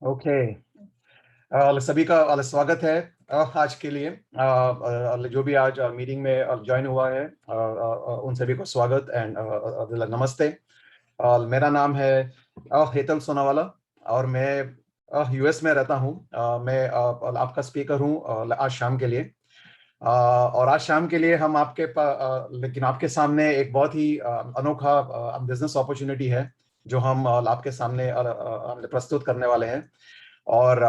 Okay. सभी का स्वागत है आज के लिए। जो भी आज मीटिंग में ज्वाइन हुआ है, उन सभी को स्वागत एंड नमस्ते। मेरा नाम है हेतल सोनावाला और मैं यूएस में रहता हूँ। मैं आपका स्पीकर हूँ आज शाम के लिए। और आज शाम के लिए हम लेकिन आपके सामने एक बहुत ही अनोखा बिजनेस अपॉर्चुनिटी है जो हम आपके सामने प्रस्तुत करने वाले हैं। और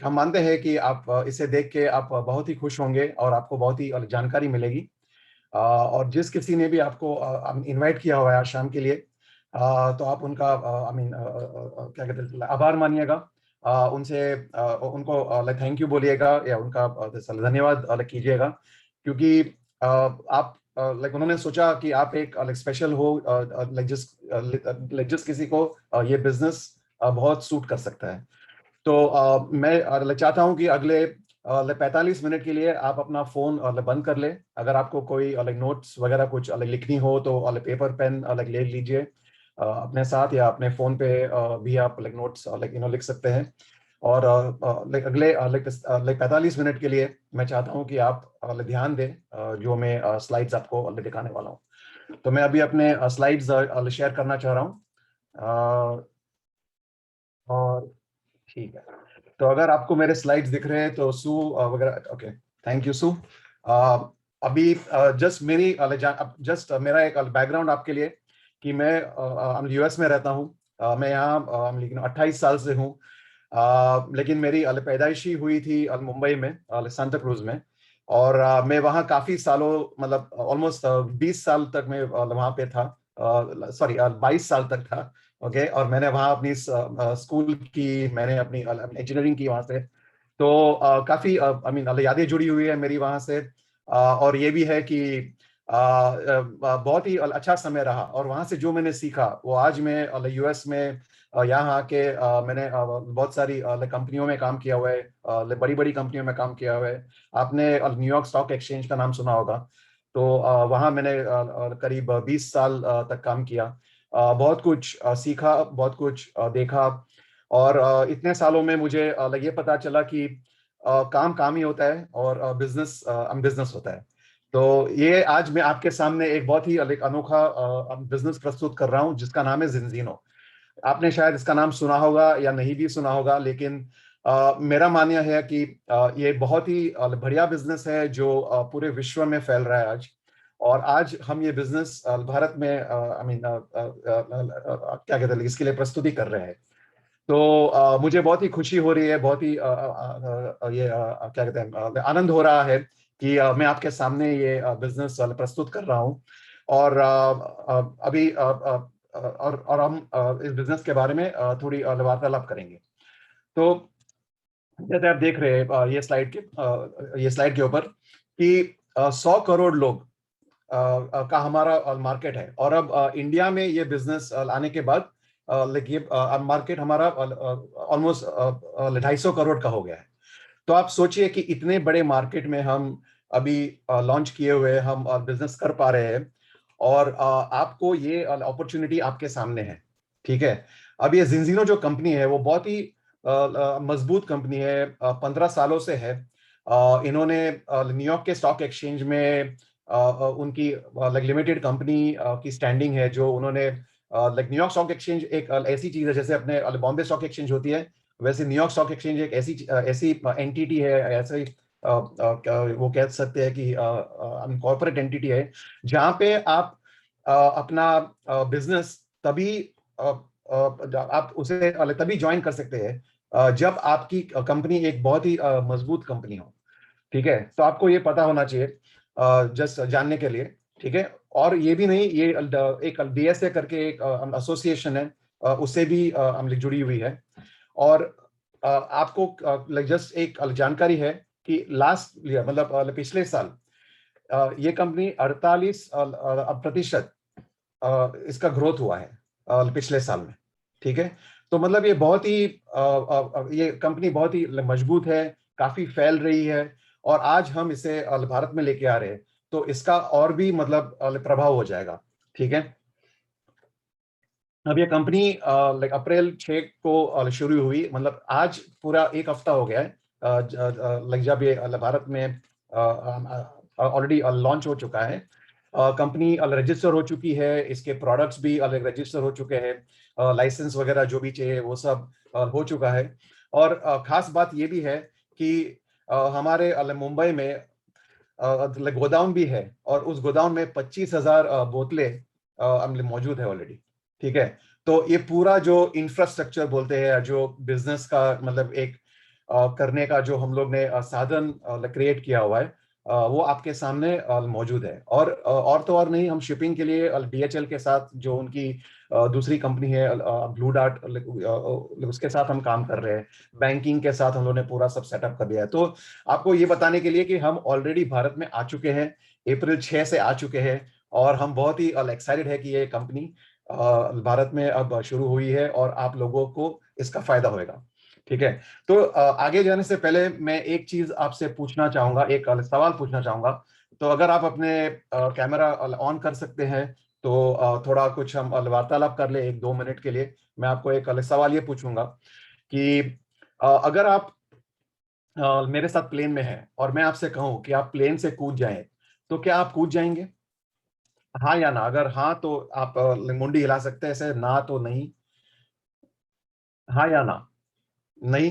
हम मानते हैं कि आप इसे देख के आप बहुत ही खुश होंगे और आपको बहुत ही जानकारी मिलेगी। और जिस किसी ने भी आपको इनवाइट किया हुआ है आज शाम के लिए, तो आप उनका क्या कहते हैं आभार मानिएगा। उनसे उनको थैंक यू बोलिएगा या उनका धन्यवाद कीजिएगा, क्योंकि आप उन्होंने सोचा कि आप एक स्पेशल हो, जिस किसी को ये बिजनेस बहुत सूट कर सकता है। तो मैं चाहता हूं कि अगले 45 मिनट के लिए आप अपना फोन बंद कर ले। अगर आपको कोई नोट्स वगैरह कुछ लिखनी हो तो पेपर पेन ले लीजिए अपने साथ, या अपने फोन पे भी आप नोट्स लिख सकते हैं। और अगले 45 मिनट के लिए मैं चाहता हूं कि आप ध्यान दें जो मैं स्लाइड्स आपको दिखाने वाला हूं। तो मैं अभी अपने स्लाइड्स शेयर करना चाह रहा हूं। और ठीक है, तो अगर आपको मेरे स्लाइड्स दिख रहे हैं तो सू वगैरह, ओके, थैंक यू सू। अभी जस्ट मेरा एक बैकग्राउंड आपके लिए कि मैं यूएस में रहता हूँ। मैं यहाँ लेकिन 28 साल से हूँ। लेकिन मेरी पैदाइशी हुई थी मुंबई में, सांता क्रूज में। और मैं वहाँ काफी सालों, मतलब ऑलमोस्ट 20 साल तक मैं वहाँ पे था। सॉरी, 22 साल तक था। ओके, और मैंने वहाँ अपनी स्कूल की, मैंने अपनी इंजीनियरिंग की वहाँ से। तो काफी यादें जुड़ी हुई है मेरी वहाँ से। और ये भी है कि बहुत ही अच्छा समय रहा, और वहाँ से जो मैंने सीखा वो आज मैं यूएस में यहाँ आके मैंने बहुत सारी कंपनियों में काम किया हुआ है, बड़ी बड़ी कंपनियों में काम किया हुआ है। आपने न्यूयॉर्क स्टॉक एक्सचेंज का नाम सुना होगा। तो वहाँ मैंने करीब 20 साल तक काम किया। बहुत कुछ सीखा, बहुत कुछ देखा। और इतने सालों में मुझे ये पता चला कि काम काम ही होता है और बिजनेस बिजनेस होता है। तो ये आज मैं आपके सामने एक बहुत ही एक अनोखा बिजनेस प्रस्तुत कर रहा हूँ जिसका नाम है ज़िंजीनो। आपने शायद इसका नाम सुना होगा या नहीं भी सुना होगा, लेकिन मेरा मानना है कि ये बहुत ही बढ़िया बिजनेस है जो पूरे विश्व में फैल रहा है आज। और आज हम ये बिजनेस भारत में क्या कहते हैं इसके लिए प्रस्तुति कर रहे हैं। तो मुझे बहुत ही खुशी हो रही है, बहुत ही क्या कहते हैं आनंद हो रहा है कि मैं आपके सामने ये बिजनेस प्रस्तुत कर रहा हूँ। और अभी और हम इस बिजनेस के बारे में थोड़ी वार्तालाप करेंगे। तो जैसे आप देख रहे हैं ये स्लाइड के ऊपर कि 100 करोड़ लोग का हमारा मार्केट है। और अब इंडिया में ये बिजनेस आने के बाद लेकिन मार्केट हमारा ऑलमोस्ट 250 करोड़ का हो गया है। तो आप सोचिए कि इतने बड़े मार्केट में हम अभी लॉन्च किए हुए हम बिजनेस कर पा रहे हैं। और आपको ये अपॉर्चुनिटी आपके सामने है। ठीक है, अब ये जिंजीनो जो कंपनी है वो बहुत ही मजबूत कंपनी है, 15 सालों से है। इन्होंने न्यूयॉर्क के स्टॉक एक्सचेंज में उनकी लिमिटेड कंपनी की स्टैंडिंग है, जो उन्होंने न्यूयॉर्क स्टॉक एक्सचेंज एक ऐसी चीज है जैसे अपने बॉम्बे स्टॉक एक्सचेंज होती है, वैसे न्यूयॉर्क स्टॉक एक्सचेंज एक ऐसी ऐसी एंटिटी है, ऐसे ही वो कह सकते हैं कि कॉर्पोरेट एंटिटी है जहां पे आप अपना बिजनेस तभी आप उसे तभी ज्वाइन कर सकते हैं जब आपकी कंपनी एक बहुत ही मजबूत कंपनी हो। ठीक है, तो आपको ये पता होना चाहिए जस्ट जानने के लिए। ठीक है, और ये भी नहीं, ये एक डीएसए करके एक एसोसिएशन है, उससे भी जुड़ी हुई है। और आपको जस्ट एक जानकारी है कि लास्ट मतलब पिछले साल ये कंपनी 48% इसका ग्रोथ हुआ है पिछले साल में। ठीक है, तो मतलब ये बहुत ही ये कंपनी बहुत ही मजबूत है, काफी फैल रही है। और आज हम इसे भारत में लेके आ रहे हैं, तो इसका और भी मतलब प्रभाव हो जाएगा। ठीक है, अब ये कंपनी लाइक अप्रैल 6 को शुरू हुई, मतलब आज पूरा एक हफ्ता हो गया है। लाइक जब ये भारत में ऑलरेडी लॉन्च हो चुका है। कंपनी रजिस्टर हो चुकी है, इसके प्रोडक्ट्स भी अलग रजिस्टर हो चुके हैं, लाइसेंस वगैरह जो भी चाहिए वो सब हो चुका है। और खास बात ये भी है कि हमारे मुंबई में गोदाम भी है, और उस गोदाम में 25,000 बोतलें मौजूद है ऑलरेडी। ठीक है। तो ये पूरा जो इंफ्रास्ट्रक्चर बोलते हैं, जो बिजनेस का मतलब एक करने का जो हम लोग ने साधन क्रिएट किया हुआ है, वो आपके सामने मौजूद है। और तो और नहीं, हम शिपिंग के लिए DHL के साथ, जो उनकी दूसरी कंपनी है ब्लू डार्ट, उसके साथ हम काम कर रहे हैं। बैंकिंग के साथ हम लोगों ने पूरा सब सेटअप कर दिया है। तो आपको ये बताने के लिए कि हम ऑलरेडी भारत में आ चुके हैं, अप्रैल 6 से आ चुके हैं, और हम बहुत ही एक्साइटेड है कि ये कंपनी भारत में अब शुरू हुई है और आप लोगों को इसका फायदा होगा। ठीक है। तो आगे जाने से पहले मैं एक चीज आपसे पूछना चाहूंगा, एक सवाल पूछना चाहूंगा। तो अगर आप अपने कैमरा ऑन कर सकते हैं, तो थोड़ा कुछ हम वार्तालाप कर ले 1-2 मिनट के लिए। मैं आपको एक सवाल ये पूछूंगा कि अगर आप मेरे साथ प्लेन में है और मैं आपसे कहूं कि आप प्लेन से कूद जाएं, तो क्या आप कूद जाएंगे? हाँ या ना? अगर हाँ तो आप मुंडी हिला सकते हैं ऐसे, ना तो नहीं। हाँ या ना? नहीं,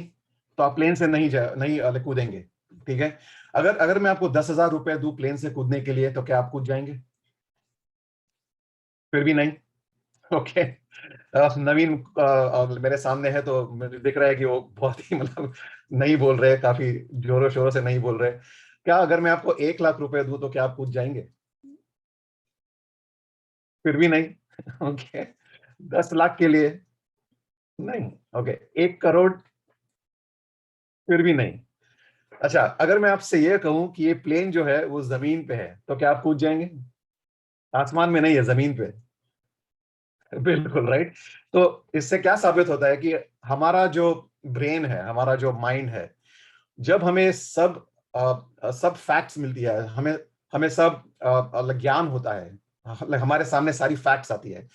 तो आप प्लेन से नहीं कूदेंगे। ठीक है। अगर अगर मैं आपको 10,000 रुपए दूं प्लेन से कूदने के लिए, तो क्या आप कूद जाएंगे? फिर भी नहीं? ओके। नवीन मेरे सामने है, तो मुझे दिख रहा है कि वो बहुत ही मतलब नहीं बोल रहे, काफी जोरों शोरों से नहीं बोल रहे। क्या अगर मैं आपको 1 लाख रुपए दूं, तो क्या आप कूद जाएंगे? फिर भी नहीं? ओके। 10 लाख के लिए? नहीं। ओके। 1 करोड़? फिर भी नहीं? अच्छा, अगर मैं आपसे ये कहूं कि ये प्लेन जो है वो जमीन पे है, तो क्या आप कूद जाएंगे? आसमान में नहीं है, जमीन पे। बिल्कुल राइट। तो इससे क्या साबित होता है कि हमारा जो ब्रेन है, हमारा जो माइंड है, जब हमें सब फैक्ट्स मिलती है, हमें हमें सब ज्ञान होता है, हमारे सामने सारी फैक्ट्स आती है,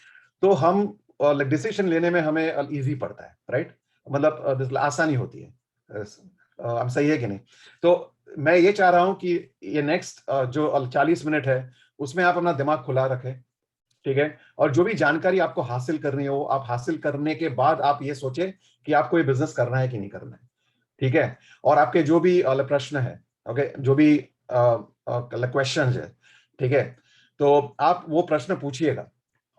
तो हम डिसीजन लेने में हमें इजी पड़ता है, राइट? मतलब आसानी होती है। हम सही है कि नहीं? तो मैं ये चाह रहा हूं कि ये नेक्स्ट जो 40 मिनट है, उसमें आप अपना दिमाग खुला रखें। ठीक है। और जो भी जानकारी आपको हासिल करनी हो, आप हासिल करने के बाद आप ये सोचें कि आपको ये बिजनेस करना है कि नहीं करना है। ठीक है। और आपके जो भी प्रश्न है, ओके, जो भी क्वेश्चन है, ठीक है, तो आप वो प्रश्न पूछिएगा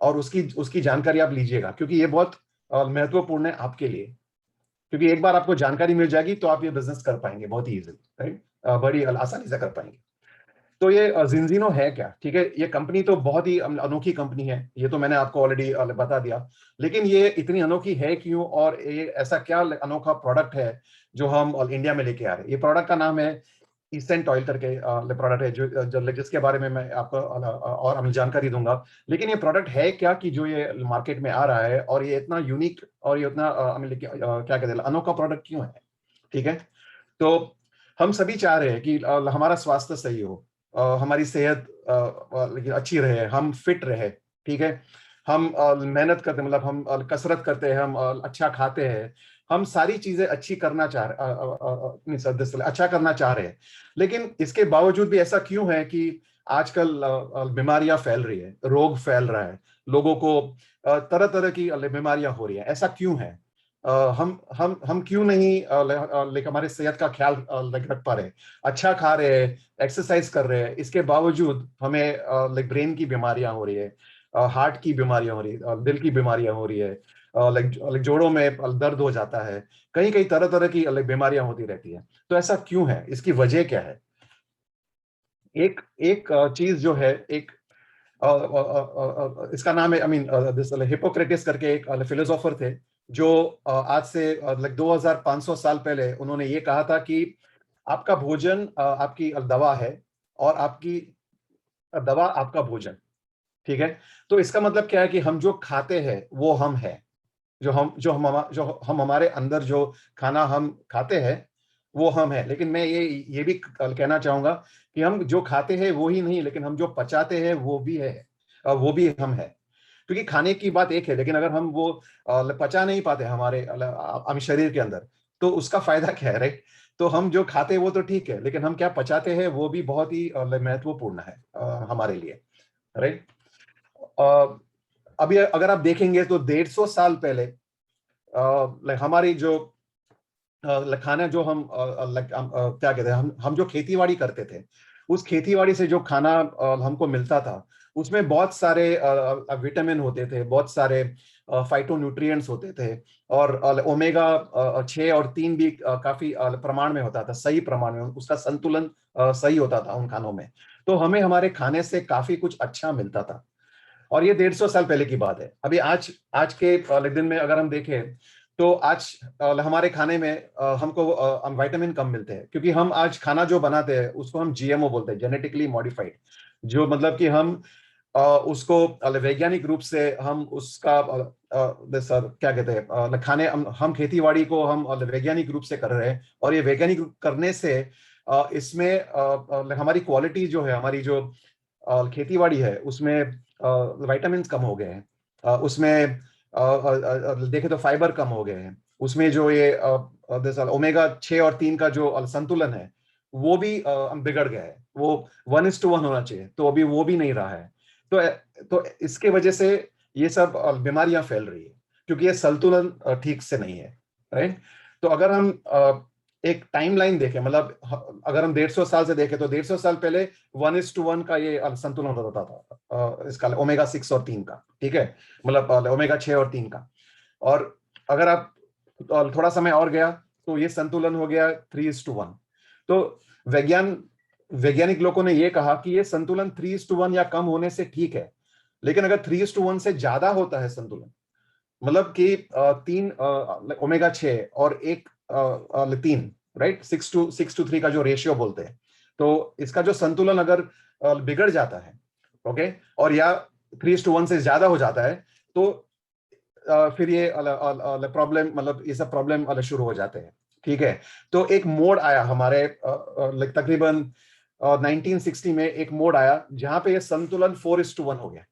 और उसकी उसकी जानकारी आप लीजिएगा, क्योंकि ये बहुत महत्वपूर्ण है आपके लिए। क्योंकि एक बार आपको जानकारी मिल जाएगी, तो आप ये बिजनेस कर पाएंगे बहुत ही इजीली, राइट? बड़ी आसानी से कर पाएंगे। तो ये जिंजीनो है क्या? ठीक है, ये कंपनी तो बहुत ही अनोखी कंपनी है, ये तो मैंने आपको ऑलरेडी बता दिया। लेकिन ये इतनी अनोखी है क्यों, और ये ऐसा क्या अनोखा प्रोडक्ट है जो हम इंडिया में लेके आ रहे हैं? ये प्रोडक्ट का नाम है इसेंट ऑयल करके प्रोडक्ट है, जिसके बारे में मैं आपको और हम जानकारी दूंगा। लेकिन ये प्रोडक्ट है क्या कि जो ये मार्केट में आ रहा है, और ये इतना यूनिक और ये इतना क्या कहते हैं, अनोखा प्रोडक्ट क्यों है? ठीक है। तो हम सभी चाह रहे हैं कि हमारा स्वास्थ्य सही हो, हमारी सेहत लेकिन अच्छी रहे, हम फिट रहे। ठीक है। हम मेहनत करते, मतलब हम कसरत करते हैं, हम अच्छा खाते हैं, हम सारी चीजें अच्छी करना चाह रहे अच्छा करना चाह रहे हैं। लेकिन इसके बावजूद भी ऐसा क्यों है कि आजकल बीमारियां फैल रही है, रोग फैल रहा है, लोगों को तरह तरह की बीमारियां हो रही है? ऐसा क्यों है? हम क्यों नहीं लाइक हमारे सेहत का ख्याल लाइक रख पा रहे? अच्छा खा रहे हैं, एक्सरसाइज कर रहे हैं, इसके बावजूद हमें लाइक ब्रेन की बीमारियां हो रही है, हार्ट की बीमारियां हो रही है, दिल की बीमारियां हो रही है, लाइक जोड़ों में दर्द हो जाता है, कई कई तरह तरह की लाइक बीमारियां होती रहती है। तो ऐसा क्यों है? इसकी वजह क्या है? एक एक चीज जो है, एक इसका नाम है, आई मीन दिस हिपोक्रेटिस करके एक फिलोसोफर थे, जो आज से लाइक 2500 साल पहले उन्होंने ये कहा था कि आपका भोजन आपकी दवा है, और आपकी दवा आपका भोजन। ठीक है। तो इसका मतलब क्या है कि हम जो खाते हैं वो हम हैं, जो हम हमारे अंदर जो खाना हम खाते हैं वो हम हैं। लेकिन मैं ये भी कहना चाहूंगा कि हम जो खाते हैं वो ही नहीं, लेकिन हम जो पचाते हैं वो भी है, वो भी हम है। क्योंकि खाने की बात एक है, लेकिन अगर हम वो पचा नहीं पाते हमारे हम शरीर के अंदर, तो उसका फायदा क्या है, राइट? तो हम जो खाते हैं वो तो ठीक है, लेकिन हम क्या पचाते हैं वो भी बहुत ही महत्वपूर्ण है हमारे लिए, राइट? अभी अगर आप देखेंगे तो 150 साल पहले हमारी जो खाना जो हम क्या कहते हैं, हम जो खेतीबाड़ी करते थे, उस खेतीबाड़ी से जो खाना हमको मिलता था, उसमें बहुत सारे विटामिन होते थे, बहुत सारे फाइटोन्यूट्रिएंट्स होते थे, और ओमेगा 6 और 3 भी काफी प्रमाण में होता था, सही प्रमाण में उसका संतुलन सही होता था उन खानों में। तो हमें हमारे खाने से काफी कुछ अच्छा मिलता था, और ये 150 साल पहले की बात है। अभी आज आज के दिन में अगर हम देखें तो आज हमारे खाने में हमको विटामिन कम मिलते हैं, क्योंकि हम आज खाना जो बनाते हैं उसको हम जीएमओ बोलते हैं, जेनेटिकली मॉडिफाइड। जो मतलब कि हम उसको वैज्ञानिक रूप से हम उसका सर क्या कहते हैं खाने हम खेतीबाड़ी को हम वैज्ञानिक रूप से कर रहे हैं, और ये वैज्ञानिक रूप करने से इसमें हमारी क्वालिटी जो है, हमारी जो खेतीबाड़ी है उसमें विटामिन कम हो गए हैं, उसमें देखे तो फाइबर कम हो गए हैं, उसमें जो ये ओमेगा 6 और 3 का जो संतुलन है वो भी बिगड़ गया है। वो 1:1 होना चाहिए, तो अभी वो भी नहीं रहा है। तो इसके वजह से ये सब बीमारियां फैल रही है, क्योंकि ये संतुलन ठीक से नहीं है, राइट? तो अगर हम एक टाइमलाइन देखें, मतलब अगर हम 150 साल से देखें तो 150 साल पहले 1:1 का ये संतुलन होता था इसका ओमेगा 6 और 3 का, ठीक है, मतलब ओमेगा 6 और 3 का। और अगर आप थोड़ा समय और गया तो ये संतुलन हो गया 3:1। तो वैज्ञानिक लोगों ने ये कहा कि ये संतुलन 3:1 या कम होने से ठीक है, लेकिन अगर 3:1 से ज्यादा होता है संतुलन, मतलब कि 3 ओमेगा 6 और 1 3, राइट, 6:3 का जो रेशियो बोलते हैं, तो इसका जो संतुलन अगर बिगड़ जाता है, ओके, और या 3:1 से ज्यादा हो जाता है, तो फिर ये प्रॉब्लम, मतलब ये सब प्रॉब्लम शुरू हो जाते हैं, ठीक है। तो एक मोड आया हमारे तकरीबन 1960 में एक मोड आया जहां पे ये संतुलन 4:1 हो गया,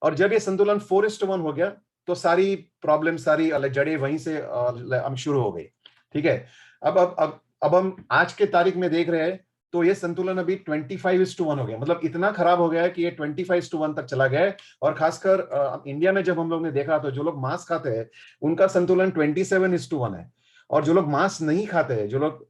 और जब ये संतुलन 4:1 हो गया तो सारी प्रॉब्लम, सारी जड़ें वहीं से हम शुरू हो गई, ठीक है। अब हम आज के तारीख में देख रहे हैं तो ये संतुलन अभी 25:1 हो गया, मतलब इतना खराब हो गया है कि ये 25:1 तक चला गया है। और खासकर इंडिया में जब हम लोग ने देखा तो जो लोग मांस खाते हैं उनका संतुलन 27:1 है, और जो लोग मांस नहीं खाते हैं, जो लोग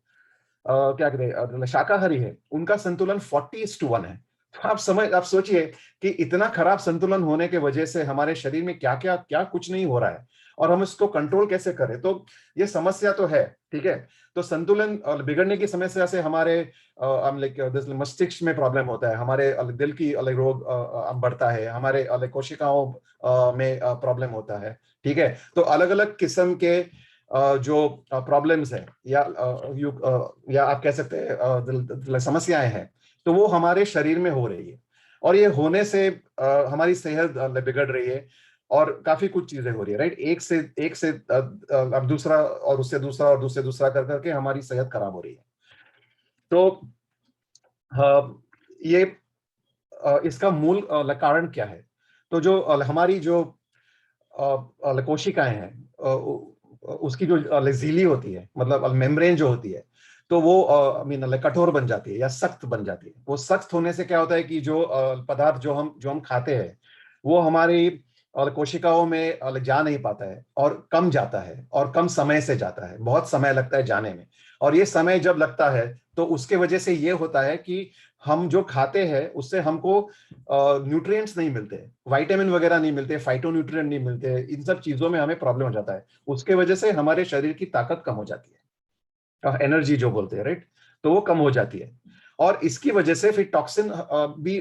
क्या कहते हैं शाकाहारी है, उनका संतुलन 40:1 है। तो आप सोचिए कि इतना खराब संतुलन होने के वजह से हमारे शरीर में क्या क्या क्या कुछ नहीं हो रहा है, और हम इसको कंट्रोल कैसे करें। तो ये समस्या तो है, ठीक है। तो संतुलन बिगड़ने की समस्या से हमारे मस्तिष्क में प्रॉब्लम होता है, हमारे दिल की रोग बढ़ता है, हमारे कोशिकाओं में प्रॉब्लम होता है, ठीक है। तो अलग अलग किस्म के जो प्रॉब्लम्स है, या आप कह सकते हैं समस्याएं हैं, तो वो हमारे शरीर में हो रही है, और ये होने से हमारी सेहत बिगड़ रही है, और काफी कुछ चीजें हो रही है, राइट। एक से अब दूसरा, और उससे दूसरा, और दूसरे दूसरा कर करके हमारी सेहत खराब हो रही है। तो ये इसका मूल कारण क्या है? तो जो हमारी जो कोशिकाएं हैं, उसकी जो झिल्ली होती है, मतलब मेम्ब्रेन जो होती है, तो वो कठोर बन जाती है या सख्त बन जाती है। वो सख्त होने से क्या होता है कि जो पदार्थ जो हम खाते हैं वो हमारी कोशिकाओं में जा नहीं पाता है, और कम जाता है, और कम समय से जाता है, बहुत समय लगता है जाने में। और ये समय जब लगता है तो उसके वजह से ये होता है कि हम जो खाते हैं उससे हमको न्यूट्रिएंट्स नहीं मिलते, विटामिन वगैरह नहीं मिलते, फाइटोन्यूट्रिएंट नहीं मिलते, इन सब चीजों में हमें प्रॉब्लम हो जाता है। उसके वजह से हमारे शरीर की ताकत कम हो जाती है, एनर्जी जो बोलते हैं, राइट, तो वो कम हो जाती है। और इसकी वजह से फिर टॉक्सिन भी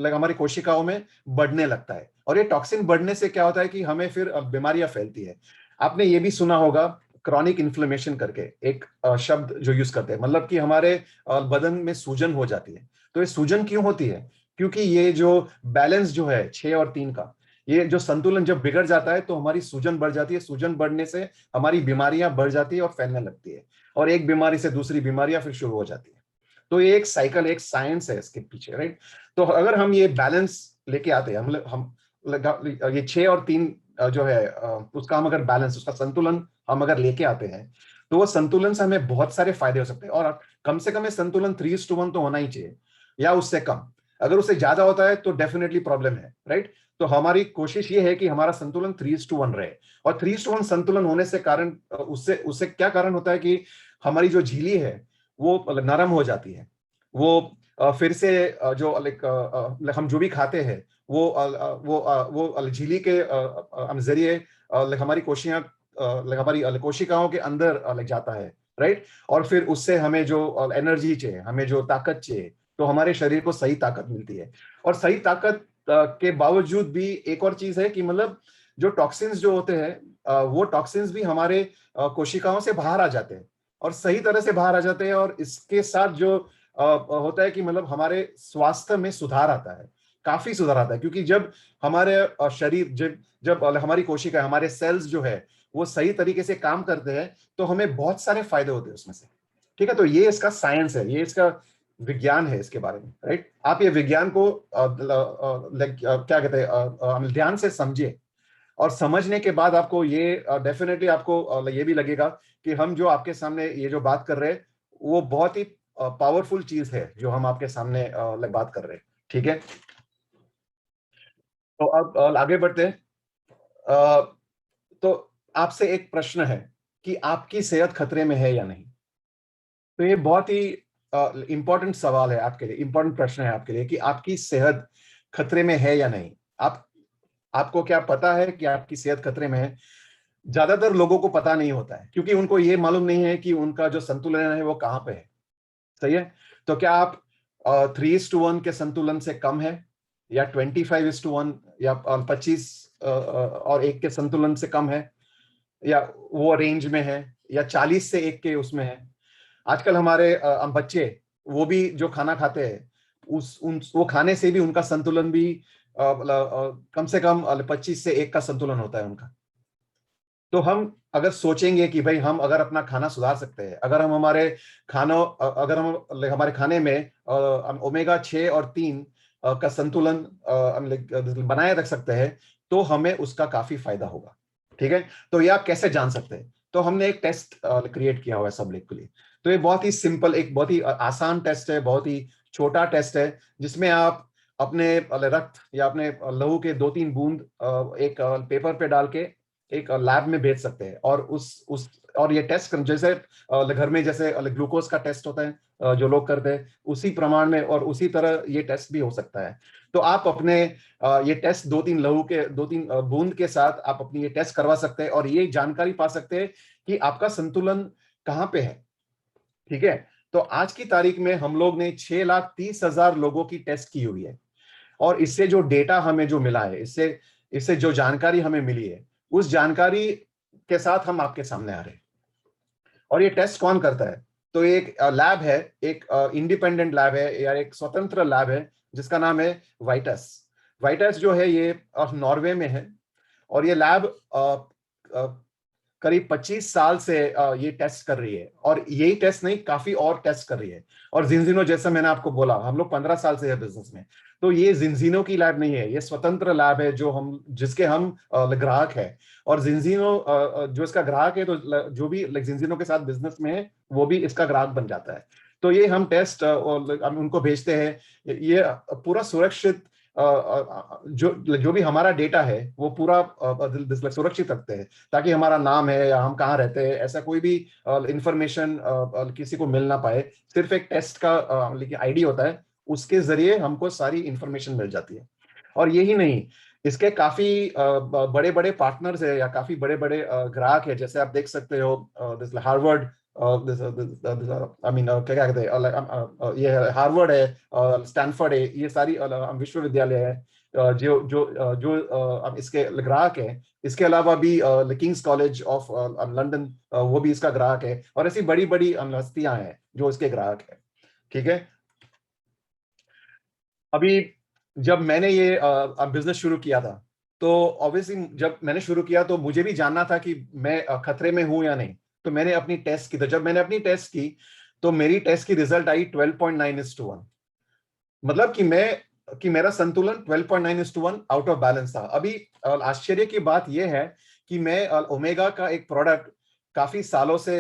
हमारी कोशिकाओं में बढ़ने लगता है, और ये टॉक्सिन बढ़ने से क्या होता है कि हमें फिर बीमारियां फैलती है। आपने ये भी सुना होगा क्रॉनिक इन्फ्लेमेशन करके एक शब्द जो यूज करते हैं, मतलब कि हमारे बदन में सूजन हो जाती है। तो ये सूजन क्यों होती है? क्योंकि ये जो बैलेंस जो है 6 और 3 का, ये जो संतुलन जब बिगड़ जाता है तो हमारी सूजन बढ़ जाती है। सूजन बढ़ने से हमारी बीमारियां बढ़ जाती है और फैलने लगती है, और एक बीमारी से दूसरी बीमारियां फिर शुरू हो जाती है। तो ये एक साइकिल, एक साइंस है इसके पीछे, राइट। तो अगर हम ये बैलेंस लेके आते हैं, हम ये 6 और 3 जो है उसका हम अगर बैलेंस, उसका संतुलन हम अगर लेके आते हैं, तो वो संतुलन से हमें बहुत सारे फायदे हो सकते हैं। और कम से कम ये संतुलन 3:1 तो होना ही चाहिए, या उससे कम। अगर उससे ज्यादा होता है तो डेफिनेटली प्रॉब्लम है, राइट। तो हमारी कोशिश ये है कि हमारा संतुलन 3:1 रहे। और 3:1 संतुलन होने से कारण, उससे उससे क्या कारण होता है कि हमारी जो झिल्ली है वो नरम हो जाती है। वो फिर से जो हम जो भी खाते हैं वो झिल्ली के जरिए हमारी हमारी कोशिकाओं के अंदर लग जाता है, राइट। और फिर उससे हमें जो एनर्जी चाहिए, हमें जो ताकत चाहिए, तो हमारे शरीर को सही ताकत मिलती है। और सही ताकत के बावजूद भी एक और चीज है कि मतलब जो टॉक्सिन्स जो होते हैं, वो टॉक्सिन्स भी हमारे कोशिकाओं से बाहर आ जाते हैं, और सही तरह से बाहर आ जाते हैं। और इसके साथ जो होता है कि मतलब हमारे स्वास्थ्य में सुधार आता है, काफी सुधार आता है। क्योंकि जब हमारे शरीर, जब जब हमारी कोशिका, हमारे सेल्स जो है वो सही तरीके से काम करते हैं, तो हमें बहुत सारे फायदे होते हैं उसमें से। ठीक है, तो ये इसका साइंस है, ये इसका विज्ञान है इसके बारे में, राइट। आप ये विज्ञान को क्या कहते हैं, ध्यान से समझिए। और समझने के बाद आपको ये डेफिनेटली आपको ये भी लगेगा कि हम जो आपके सामने ये जो बात कर रहे हैं, वो बहुत ही पावरफुल चीज है जो हम आपके सामने बात कर रहे हैं। ठीक है, तो अब आगे बढ़ते हैं। अ, तो आपसे एक प्रश्न है कि आपकी सेहत खतरे में है या नहीं। तो ये बहुत ही इंपॉर्टेंट सवाल है आपके लिए, इंपॉर्टेंट प्रश्न है आपके लिए कि आपकी सेहत खतरे में है या नहीं। आप आपको क्या पता है कि आपकी सेहत खतरे में है? ज्यादातर लोगों को पता नहीं होता है, क्योंकि उनको ये मालूम नहीं है कि उनका जो संतुलन है वो कहाँ पे है। सही है। तो क्या आप 3:1 के संतुलन से कम है, या 25:1, या 25 और 1 के संतुलन से कम है, या वो रेंज में है, या 40 से 1 के उसमें है। आजकल हमारे बच्चे, वो भी जो खाना खाते हैं, वो खाने से भी उनका संतुलन भी कम से कम 25 से 1 का संतुलन होता है उनका। तो हम अगर सोचेंगे कि भाई हम अगर अपना खाना सुधार सकते हैं, अगर हम हमारे खानों अगर हम हमारे खाने में ओमेगा 6 और 3 का संतुलन बनाए रख सकते हैं, तो हमें उसका काफी फायदा होगा। ठीक है, तो ये आप कैसे जान सकते हैं? तो हमने एक टेस्ट क्रिएट किया हुआ है सब लोग के लिए। तो ये बहुत ही सिंपल, एक बहुत ही आसान टेस्ट है, बहुत ही छोटा टेस्ट है, जिसमें आप अपने रक्त या अपने लहू के 2-3 बूंद एक पेपर पे डाल के एक लैब में भेज सकते हैं। और उस और ये टेस्ट जैसे घर में जैसे ग्लूकोज का टेस्ट होता है जो लोग करते हैं, उसी प्रमाण में और उसी तरह ये टेस्ट भी हो सकता है। तो आप अपने ये टेस्ट 2-3 लहू के 2-3 बूंद के साथ आप अपनी ये टेस्ट करवा सकते हैं, और ये जानकारी पा सकते हैं कि आपका संतुलन कहाँ पे है। ठीक है, तो आज की तारीख में हम लोग ने 6,30,000 लोगों की टेस्ट की हुई है। और इससे जो डेटा हमें जो मिला है, इससे इससे जो जानकारी हमें मिली है, उस जानकारी के साथ हम आपके सामने आ रहे हैं। और ये टेस्ट कौन करता है? तो एक लैब है, एक इंडिपेंडेंट लैब है, या एक स्वतंत्र लैब है, जिसका नाम है वाइटस। वाइटस जो है ये नॉर्वे में है। और ये लैब करीब 25 साल से ये टेस्ट कर रही है। और यही टेस्ट नहीं, काफी और टेस्ट कर रही है। और जिंजिनो, जैसा मैंने आपको बोला, हम लोग 15 साल से है बिजनेस में। तो ये जिंजिनो की लैब नहीं है, ये स्वतंत्र लैब है जो हम जिसके हम ग्राहक है। और जिंजिनो जो इसका ग्राहक है, तो जो भी जिंजिनो के साथ बिजनेस में है, वो भी इसका ग्राहक बन जाता है। तो ये हम टेस्ट हम उनको भेजते हैं। ये पूरा सुरक्षित, जो भी हमारा डेटा है वो पूरा सुरक्षित रखते हैं, ताकि हमारा नाम है या हम कहाँ रहते हैं ऐसा कोई भी इंफॉर्मेशन किसी को मिल ना पाए। सिर्फ एक टेस्ट का आईडी होता है, उसके जरिए हमको सारी इंफॉर्मेशन मिल जाती है। और यही नहीं, इसके काफी बड़े बड़े पार्टनर्स है, या काफी बड़े बड़े ग्राहक है। जैसे आप देख सकते हो हार्वर्ड, आई मीन क्या क्या कहते हैं, ये हार्वर्ड है, स्टैनफोर्ड है, ये सारी विश्वविद्यालय है जो जो जो अब इसके ग्राहक है। इसके अलावा भी किंग्स कॉलेज ऑफ लंदन, वो भी इसका ग्राहक है। और ऐसी बड़ी बड़ी हस्तियां हैं जो इसके ग्राहक है। ठीक है, अभी जब मैंने ये बिजनेस शुरू किया था, तो ऑब्वियसली जब मैंने शुरू किया तो मुझे भी जानना था कि मैं खतरे में हूं या नहीं। तो मैंने अपनी टेस्ट की, तो जब मैंने अपनी टेस्ट की, तो मेरी टेस्ट की रिजल्ट आई 12.9:1। मतलब कि मैं कि मेरा संतुलन 12.9:1 आउट ऑफ बैलेंस था। अभी आश्चर्य की बात यह है कि मैं ओमेगा का एक प्रोडक्ट काफी सालों से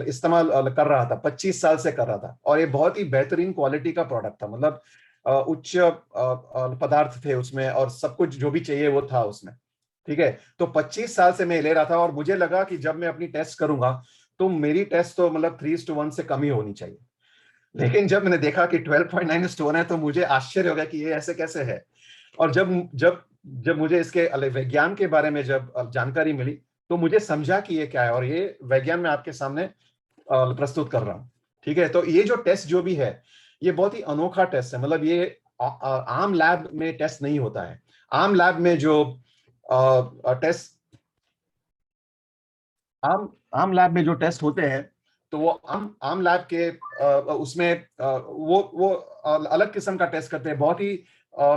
इस्तेमाल कर रहा था, 25 साल से कर रहा था, और ये बहुत ही बेहतरीन क्वालिटी का प्रोडक्ट था। मतलब उच्च पदार्थ थे उसमें, और सब कुछ जो भी चाहिए वो था उसमें। ठीक है, तो 25 साल से मैं ले रहा था, और मुझे लगा कि जब मैं अपनी टेस्ट करूंगा तो मेरी टेस्ट तो मतलब 3:1 से कम ही होनी चाहिए। लेकिन जब मैंने देखा कि 12.9:1 है, तो मुझे आश्चर्य हो गया कि ये ऐसे कैसे है। और जब जब जब मुझे इसके विज्ञान के बारे में जब जानकारी मिली, तो मुझे समझा कि ये क्या है, और ये विज्ञान में आपके सामने प्रस्तुत कर रहा हूँ। ठीक है, तो ये जो टेस्ट जो भी है, ये बहुत ही अनोखा टेस्ट है। मतलब ये आम लैब में टेस्ट नहीं होता है। आम लैब में जो टेस्ट आम आम लैब में जो टेस्ट होते हैं, तो वो आम आम लैब के उसमें वो अलग किस्म का टेस्ट करते हैं, बहुत ही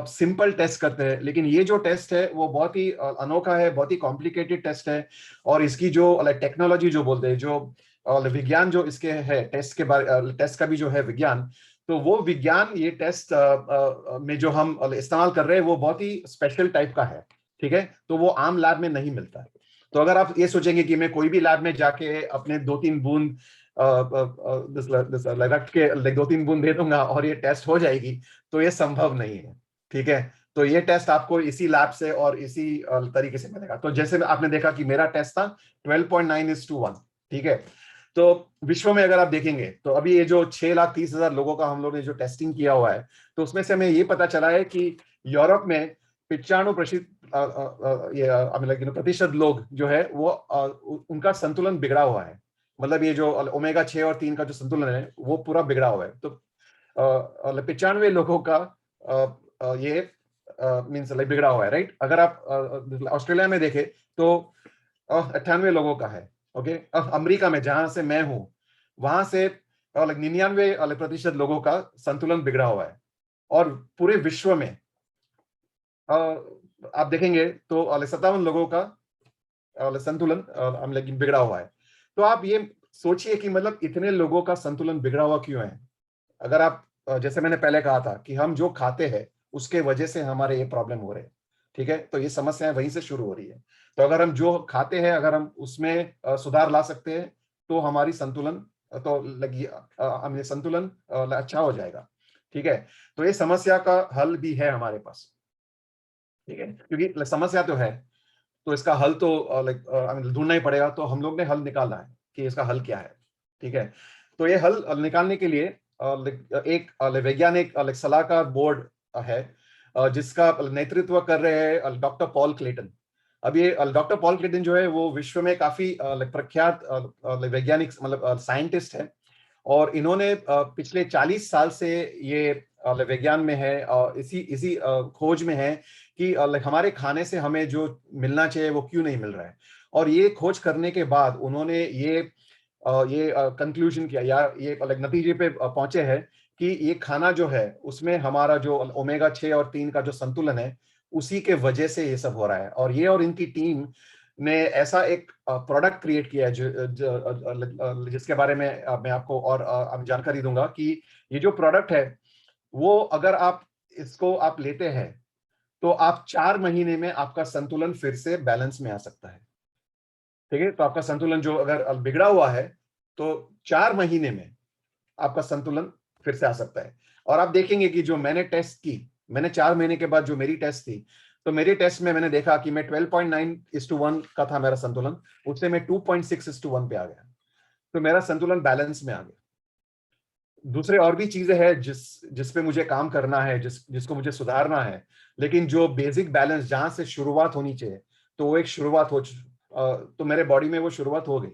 सिंपल टेस्ट करते हैं। लेकिन ये जो टेस्ट है वो बहुत ही अनोखा है, बहुत ही कॉम्प्लिकेटेड टेस्ट है। और इसकी जो टेक्नोलॉजी जो बोलते हैं, जो विज्ञान जो इसके है, टेस्ट के बारे टेस्ट का भी जो है विज्ञान, तो वो विज्ञान ये टेस्ट में जो हम इस्तेमाल कर रहे हैं वो बहुत ही स्पेशल टाइप का है। ठीक है, तो वो आम लैब में नहीं मिलता है। तो अगर आप ये सोचेंगे कि मैं कोई भी लैब में जाके अपने 2-3 बूंद रक्त के 2-3 बूंद दे दूंगा और ये टेस्ट हो जाएगी, तो ये संभव नहीं है। ठीक है, तो ये टेस्ट आपको इसी लैब से और इसी तरीके से मिलेगा। तो जैसे आपने देखा कि मेरा टेस्ट था 12.9:1। ठीक है, तो विश्व में अगर आप देखेंगे, तो अभी ये जो 6,30,000 लोगों का हम लोग ने जो टेस्टिंग किया हुआ है, तो उसमें से हमें ये पता चला है कि यूरोप में 95% लोग जो है वो उनका संतुलन बिगड़ा हुआ है। मतलब ये जो ओमेगा 6 और 3 का जो संतुलन है वो पूरा बिगड़ा हुआ है। तो 95 लोगों का ये मीन्स बिगड़ा हुआ है, राइट। अगर आप ऑस्ट्रेलिया में देखें तो 98 लोगों का है। ओके, अमेरिका में जहां से मैं हूं, वहां से 99% लोगों का संतुलन बिगड़ा हुआ है। और पूरे विश्व में आप देखेंगे तो 57 लोगों का संतुलन लेकिन बिगड़ा हुआ है। तो आप ये सोचिए कि मतलब इतने लोगों का संतुलन बिगड़ा हुआ क्यों है। अगर आप जैसे मैंने पहले कहा था कि हम जो खाते हैं उसके वजह से हमारे ये प्रॉब्लम हो रहे हैं। ठीक है, तो ये समस्याएं वहीं से शुरू हो रही है। तो अगर हम जो खाते हैं, अगर हम उसमें सुधार ला सकते हैं, तो हमारी संतुलन तो लगी हमें संतुलन अच्छा हो जाएगा। ठीक है, तो ये समस्या का हल भी है हमारे पास। ठीक है, क्योंकि समस्या तो है, तो इसका हल तो ढूंढना ही पड़ेगा। तो हम लोग ने हल निकाला है कि इसका हल क्या है। ठीक है, तो ये हल निकालने के लिए एक वैज्ञानिक सलाहकार बोर्ड है, जिसका नेतृत्व कर रहे हैं डॉक्टर पॉल क्लेटन। अब ये डॉक्टर पॉल क्लेटन जो है वो विश्व में काफी प्रख्यात वैज्ञानिक मतलब साइंटिस्ट है। और इन्होंने पिछले 40 साल से ये विज्ञान में है, इसी इसी खोज में है कि हमारे खाने से हमें जो मिलना चाहिए वो क्यों नहीं मिल रहा है। और ये खोज करने के बाद उन्होंने ये कंक्लूजन किया, या ये नतीजे पे पहुंचे हैं कि ये खाना जो है उसमें हमारा जो ओमेगा 6 और 3 का जो संतुलन है, उसी के वजह से ये सब हो रहा है। और ये और इनकी टीम ने ऐसा एक प्रोडक्ट क्रिएट किया है जिसके बारे में मैं आपको और जानकारी दूंगा कि ये जो प्रोडक्ट है वो अगर आप इसको आप लेते हैं, तो आप 4 महीने में आपका संतुलन फिर से बैलेंस में आ सकता है। ठीक है, तो आपका संतुलन जो अगर बिगड़ा हुआ है, तो 4 महीने में आपका संतुलन फिर से आ सकता है। और आप देखेंगे कि जो मैंने टेस्ट की, मैंने 4 महीने के बाद जो मेरी टेस्ट थी, तो मेरी टेस्ट में मैंने देखा कि मैं 12.9:1 का था मेरा संतुलन, उससे मैं 2.6:1 पे आ गया। तो मेरा संतुलन बैलेंस में आ गया। दूसरे और भी चीजें हैं जिस पे मुझे काम करना है, जिसको मुझे सुधारना है। लेकिन जो बेसिक बैलेंस जहां से शुरुआत होनी चाहिए, तो वो एक शुरुआत तो मेरे बॉडी में वो शुरुआत हो गई,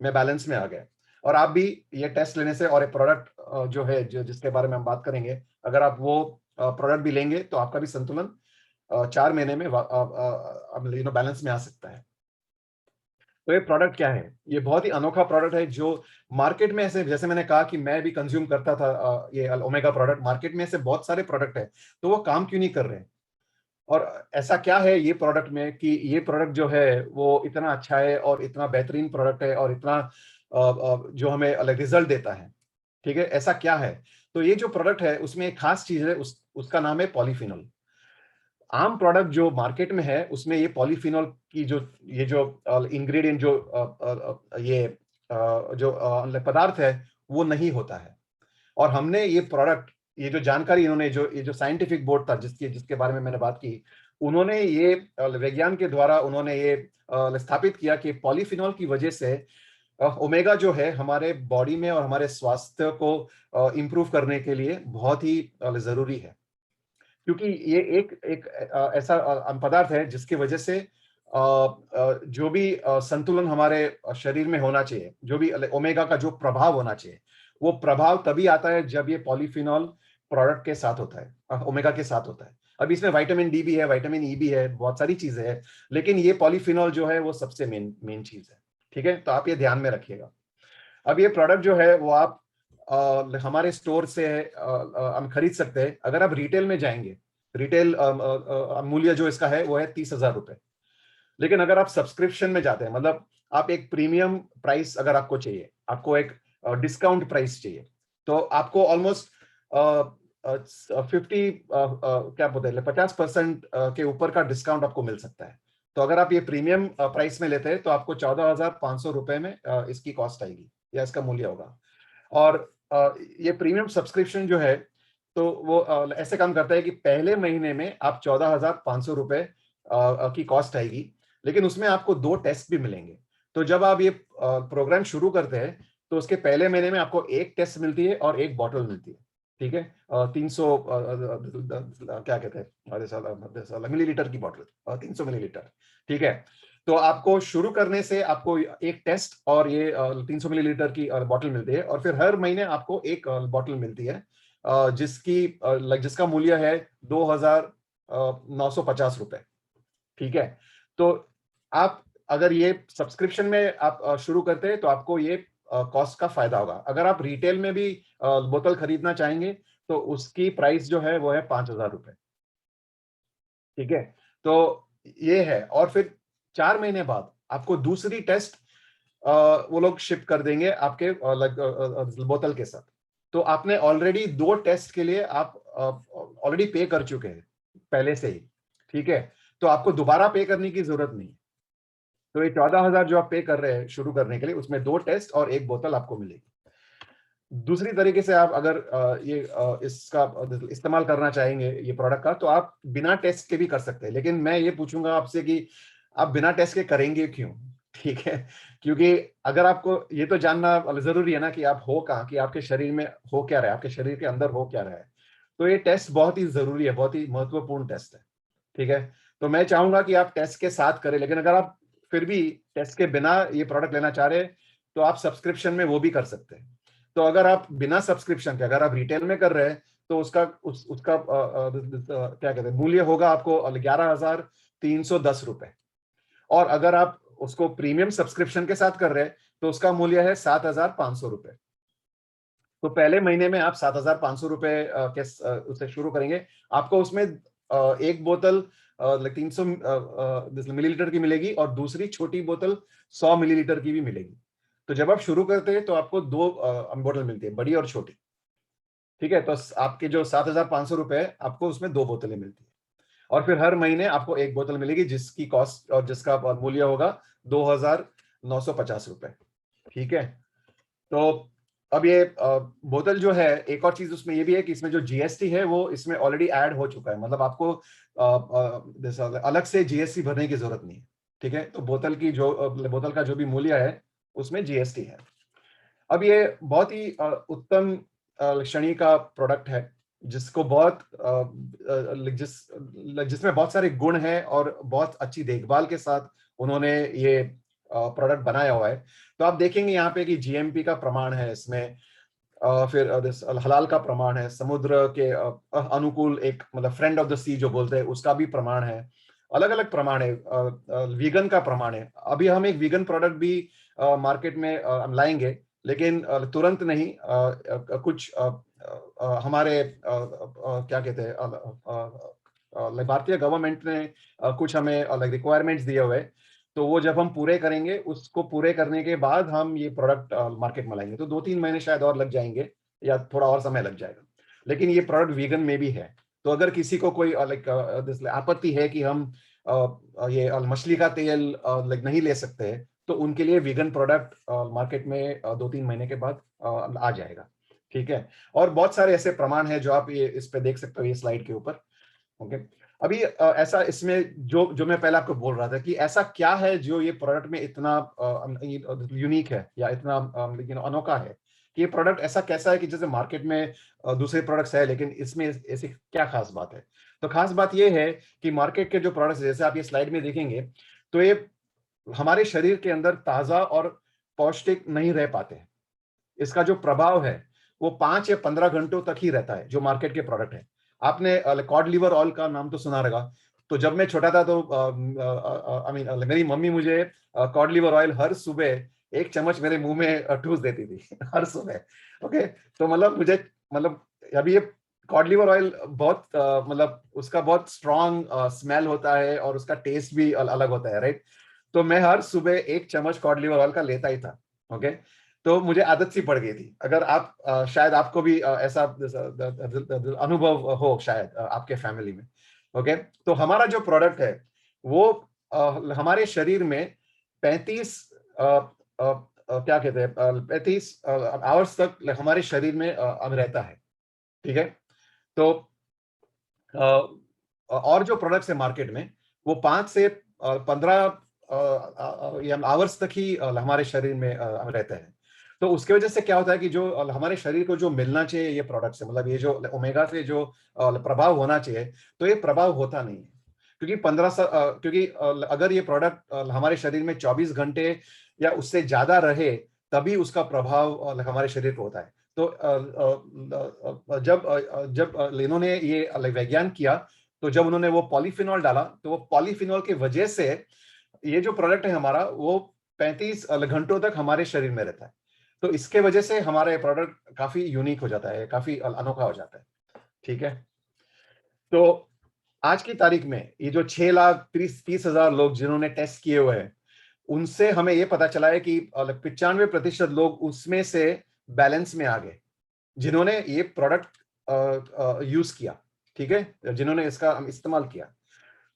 मैं बैलेंस में आ गया। और आप भी ये टेस्ट लेने से और एक प्रोडक्ट जो है जिसके बारे में हम बात करेंगे, अगर आप वो प्रोडक्ट भी लेंगे तो आपका भी संतुलन 4 महीने में बैलेंस में आ सकता है। तो ये प्रोडक्ट क्या है, ये बहुत ही अनोखा प्रोडक्ट है जो मार्केट में ऐसे, जैसे मैंने कहा कि मैं भी कंज्यूम करता था ये ओमेगा प्रोडक्ट। मार्केट में ऐसे बहुत सारे प्रोडक्ट है, तो वो काम क्यों नहीं कर रहे हैं। और ऐसा क्या है ये प्रोडक्ट में कि ये प्रोडक्ट जो है वो इतना अच्छा है और इतना बेहतरीन प्रोडक्ट है और इतना जो हमें अलग रिजल्ट देता है। ठीक है, ऐसा क्या है। तो ये जो प्रोडक्ट है उसमें एक खास चीज है, उसका नाम है पॉलीफिनॉल। आम प्रोडक्ट जो मार्केट में है उसमें ये पॉलीफिनॉल की ये जो इंग्रेडिएंट जो जो पदार्थ है वो नहीं होता है। और हमने ये प्रोडक्ट, ये जो जानकारी इन्होंने ये जो साइंटिफिक बोर्ड था जिसके जिसके बारे में मैंने बात की, उन्होंने ये विज्ञान के द्वारा उन्होंने ये स्थापित किया कि पॉलीफिनॉल की वजह से ओमेगा जो है हमारे बॉडी में और हमारे स्वास्थ्य को इम्प्रूव करने के लिए बहुत ही जरूरी है। क्योंकि ये एक एक ऐसा पदार्थ है जिसकी वजह से जो भी संतुलन हमारे शरीर में होना चाहिए, जो भी ओमेगा का जो प्रभाव होना चाहिए, वो प्रभाव तभी आता है जब ये पॉलीफिनॉल प्रोडक्ट के साथ होता है, ओमेगा के साथ होता है। अब इसमें विटामिन डी भी है, विटामिन ई भी है, बहुत सारी चीजें हैं, लेकिन ये पॉलीफिनॉल जो है वो सबसे मेन मेन चीज है। ठीक है, तो आप ये ध्यान में रखिएगा। अब ये प्रोडक्ट जो है वो आप हमारे स्टोर से हम खरीद सकते हैं। अगर आप रिटेल में जाएंगे, रिटेल मूल्य जो इसका है वो है 30,000 रुपए। लेकिन अगर आप सब्सक्रिप्शन में जाते हैं, मतलब आप एक प्रीमियम प्राइस अगर आपको चाहिए, आपको एक डिस्काउंट प्राइस चाहिए, तो आपको ऑलमोस्ट 50 क्या बोलते हैं 50% के ऊपर का डिस्काउंट आपको मिल सकता है। तो अगर आप ये प्रीमियम प्राइस में लेते हैं तो आपको 14,500 रुपए में इसकी कॉस्ट आएगी या इसका मूल्य होगा। और ये प्रीमियम सब्सक्रिप्शन जो है तो वो ऐसे काम करता है कि पहले महीने में आप 14,500 रुपए की कॉस्ट आएगी, लेकिन उसमें आपको 2 टेस्ट भी मिलेंगे। तो जब आप ये प्रोग्राम शुरू करते हैं तो उसके पहले महीने में आपको 1 टेस्ट मिलती है और 1 बॉटल मिलती है। ठीक है, 300 क्या कहते हैं मिलीलीटर की बॉटल, 300 मिलीलीटर। ठीक है, तो आपको शुरू करने से आपको 1 टेस्ट और ये 300 मिलीलीटर की बॉटल मिलती है, और फिर हर महीने आपको 1 बॉटल मिलती है जिसका मूल्य है 2,950 रुपए। ठीक है, तो आप अगर ये सब्सक्रिप्शन में आप शुरू करते हैं तो आपको ये कॉस्ट का फायदा होगा। अगर आप रिटेल में भी बोतल खरीदना चाहेंगे तो उसकी प्राइस जो है वो है 5,000 रुपए। ठीक है, तो ये है, और फिर 4 महीने बाद आपको दूसरी टेस्ट वो लोग शिप कर देंगे आपके बोतल के साथ। तो आपने ऑलरेडी 2 टेस्ट के लिए आप ऑलरेडी पे कर चुके हैं पहले से ही। ठीक है, तो आपको दोबारा पे करने की जरूरत नहीं। तो ये 14,000 जो आप पे कर रहे हैं शुरू करने के लिए, उसमें 2 टेस्ट और 1 बोतल आपको मिलेगी। दूसरी तरीके से आप अगर इसका इस्तेमाल करना चाहेंगे ये प्रोडक्ट का, तो आप बिना टेस्ट के भी कर सकते हैं। लेकिन मैं ये पूछूंगा आपसे कि आप बिना टेस्ट के करेंगे क्यों? ठीक है, क्योंकि अगर आपको ये तो जानना जरूरी है ना कि आप हो कहाँ, कि आपके शरीर में हो क्या रहा है, आपके शरीर के अंदर हो क्या रहा है। तो ये टेस्ट बहुत ही जरूरी है, बहुत ही महत्वपूर्ण टेस्ट है। ठीक है, तो मैं चाहूंगा कि आप टेस्ट के साथ करें, लेकिन अगर आप फिर भी टेस्ट के बिना ये प्रोडक्ट लेना चाह रहे हैं तो आप सब्सक्रिप्शन में वो भी कर सकते हैं। तो अगर आप बिना सब्सक्रिप्शन के अगर आप रिटेल में कर रहे हैं तो उसका क्या कहते हैं मूल्य होगा आपको 11,310 रुपए। और अगर आप उसको प्रीमियम सब्सक्रिप्शन के साथ कर रहे हैं तो उसका मूल्य है 7,500 रुपए। तो पहले महीने में आप 7,500 रुपए उससे शुरू करेंगे। आपको उसमें 1 बोतल 300 मिलीलीटर की मिलेगी और दूसरी छोटी बोतल 100 मिलीलीटर की भी मिलेगी। तो जब आप शुरू करते हैं तो आपको 2 बोतल मिलती है, बड़ी और छोटी। ठीक है, तो आपके जो 7,500 रुपए है आपको उसमें 2 बोतलें मिलती है, और फिर हर महीने आपको 1 बोतल मिलेगी जिसकी कॉस्ट और जिसका मूल्य होगा 2,950 रुपए। ठीक है, तो अब ये बोतल जो है, एक और चीज उसमें ये भी है कि इसमें जो जीएसटी है वो इसमें ऑलरेडी ऐड हो चुका है। मतलब आपको अलग से जीएसटी भरने की जरूरत नहीं है। ठीक है, तो बोतल का जो भी मूल्य है उसमें जीएसटी है। अब ये बहुत ही उत्तम श्रेणी का प्रोडक्ट है जिसको जिसमें बहुत सारे गुण हैं और बहुत अच्छी देखभाल के साथ उन्होंने ये प्रोडक्ट बनाया हुआ है। तो आप देखेंगे यहाँ पे कि जीएमपी का प्रमाण है इसमें, फिर हलाल का प्रमाण है, समुद्र के अनुकूल एक मतलब फ्रेंड ऑफ द सी जो बोलते हैं उसका भी प्रमाण है, अलग अलग प्रमाण है, वीगन का प्रमाण है। अभी हम एक वीगन प्रोडक्ट भी मार्केट में हम लाएंगे, लेकिन तुरंत नहीं। कुछ हमारे क्या कहते हैं भारतीय गवर्नमेंट ने कुछ हमें रिक्वायरमेंट्स दिए हुए, तो वो जब हम पूरे करेंगे, उसको पूरे करने के बाद हम ये प्रोडक्ट मार्केट में लाएंगे। तो 2-3 महीने शायद और लग जाएंगे या थोड़ा और समय लग जाएगा, लेकिन ये प्रोडक्ट वीगन में भी है। तो अगर किसी को कोई लाइक आपत्ति है कि हम ये मछली का तेल लाइक नहीं ले सकते, तो उनके लिए वीगन प्रोडक्ट मार्केट में 2-3 महीने के बाद आ जाएगा। ठीक है, और बहुत सारे ऐसे प्रमाण हैं जो आप ये इस पे देख सकते हो, ये स्लाइड के ऊपर। ओके, अभी ऐसा इसमें जो जो मैं पहले आपको बोल रहा था कि ऐसा क्या है जो ये प्रोडक्ट में इतना यूनिक है या इतना लेकिन अनोखा है, कि ये प्रोडक्ट ऐसा कैसा है कि जैसे मार्केट में दूसरे प्रोडक्ट्स है, लेकिन इसमें ऐसी क्या खास बात है। तो खास बात ये है कि मार्केट के जो प्रोडक्ट्स जैसे आप ये स्लाइड में देखेंगे, तो ये हमारे शरीर के अंदर ताजा और पौष्टिक नहीं रह पाते। इसका जो प्रभाव है वो 5 या 15 घंटों तक ही रहता है, जो मार्केट के प्रोडक्ट है। आपने कॉड लिवर ऑयल का नाम तो सुना होगा। तो जब मैं छोटा था तो आई मीन मेरी मम्मी मुझे कॉड लिवर ऑयल हर सुबह 1 चम्मच मेरे मुंह में ठूस देती थी हर सुबह। ओके, तो मतलब मुझे मतलब अभी ये कॉड लिवर ऑयल बहुत मतलब उसका बहुत स्ट्रॉन्ग स्मेल होता है और उसका टेस्ट भी अलग होता है, राइट। तो मैं हर सुबह 1 चम्मच कॉड लिवर ऑयल का लेता ही था। ओके, तो मुझे आदत सी पड़ गई थी। अगर आप शायद आपको भी ऐसा अनुभव हो शायद आपके फैमिली में। ओके, तो हमारा जो प्रोडक्ट है वो हमारे शरीर में 35 क्या कहते हैं 35 आवर्स तक हमारे शरीर में रहता है। ठीक है, तो और जो प्रोडक्ट्स है मार्केट में वो 5 से 15 आवर्स तक ही हमारे शरीर में रहते हैं। तो उसके वजह से क्या होता है कि जो हमारे शरीर को जो मिलना चाहिए ये प्रोडक्ट्स है, मतलब ये जो ओमेगा से जो प्रभाव होना चाहिए, तो ये प्रभाव होता नहीं है। क्योंकि क्योंकि अगर ये प्रोडक्ट हमारे शरीर में 24 घंटे या उससे ज्यादा रहे, तभी उसका प्रभाव हमारे शरीर को होता है। तो जब इन्होंने ये वैज्ञान किया, तो जब उन्होंने वो पॉलीफिनॉल डाला, तो वो पॉलीफिनॉल की वजह से ये जो प्रोडक्ट है हमारा वो 35 घंटों तक हमारे शरीर में रहता है। तो इसके वजह से हमारा ये प्रोडक्ट काफी यूनिक हो जाता है, काफी अनोखा हो जाता है। ठीक है, तो आज की तारीख में ये जो 6,30,30,000 लोग जिन्होंने टेस्ट किए हुए हैं, उनसे हमें ये पता चला है कि 95% लोग उसमें से बैलेंस में आ गए, जिन्होंने ये प्रोडक्ट यूज किया। ठीक है, जिन्होंने इसका इस्तेमाल किया।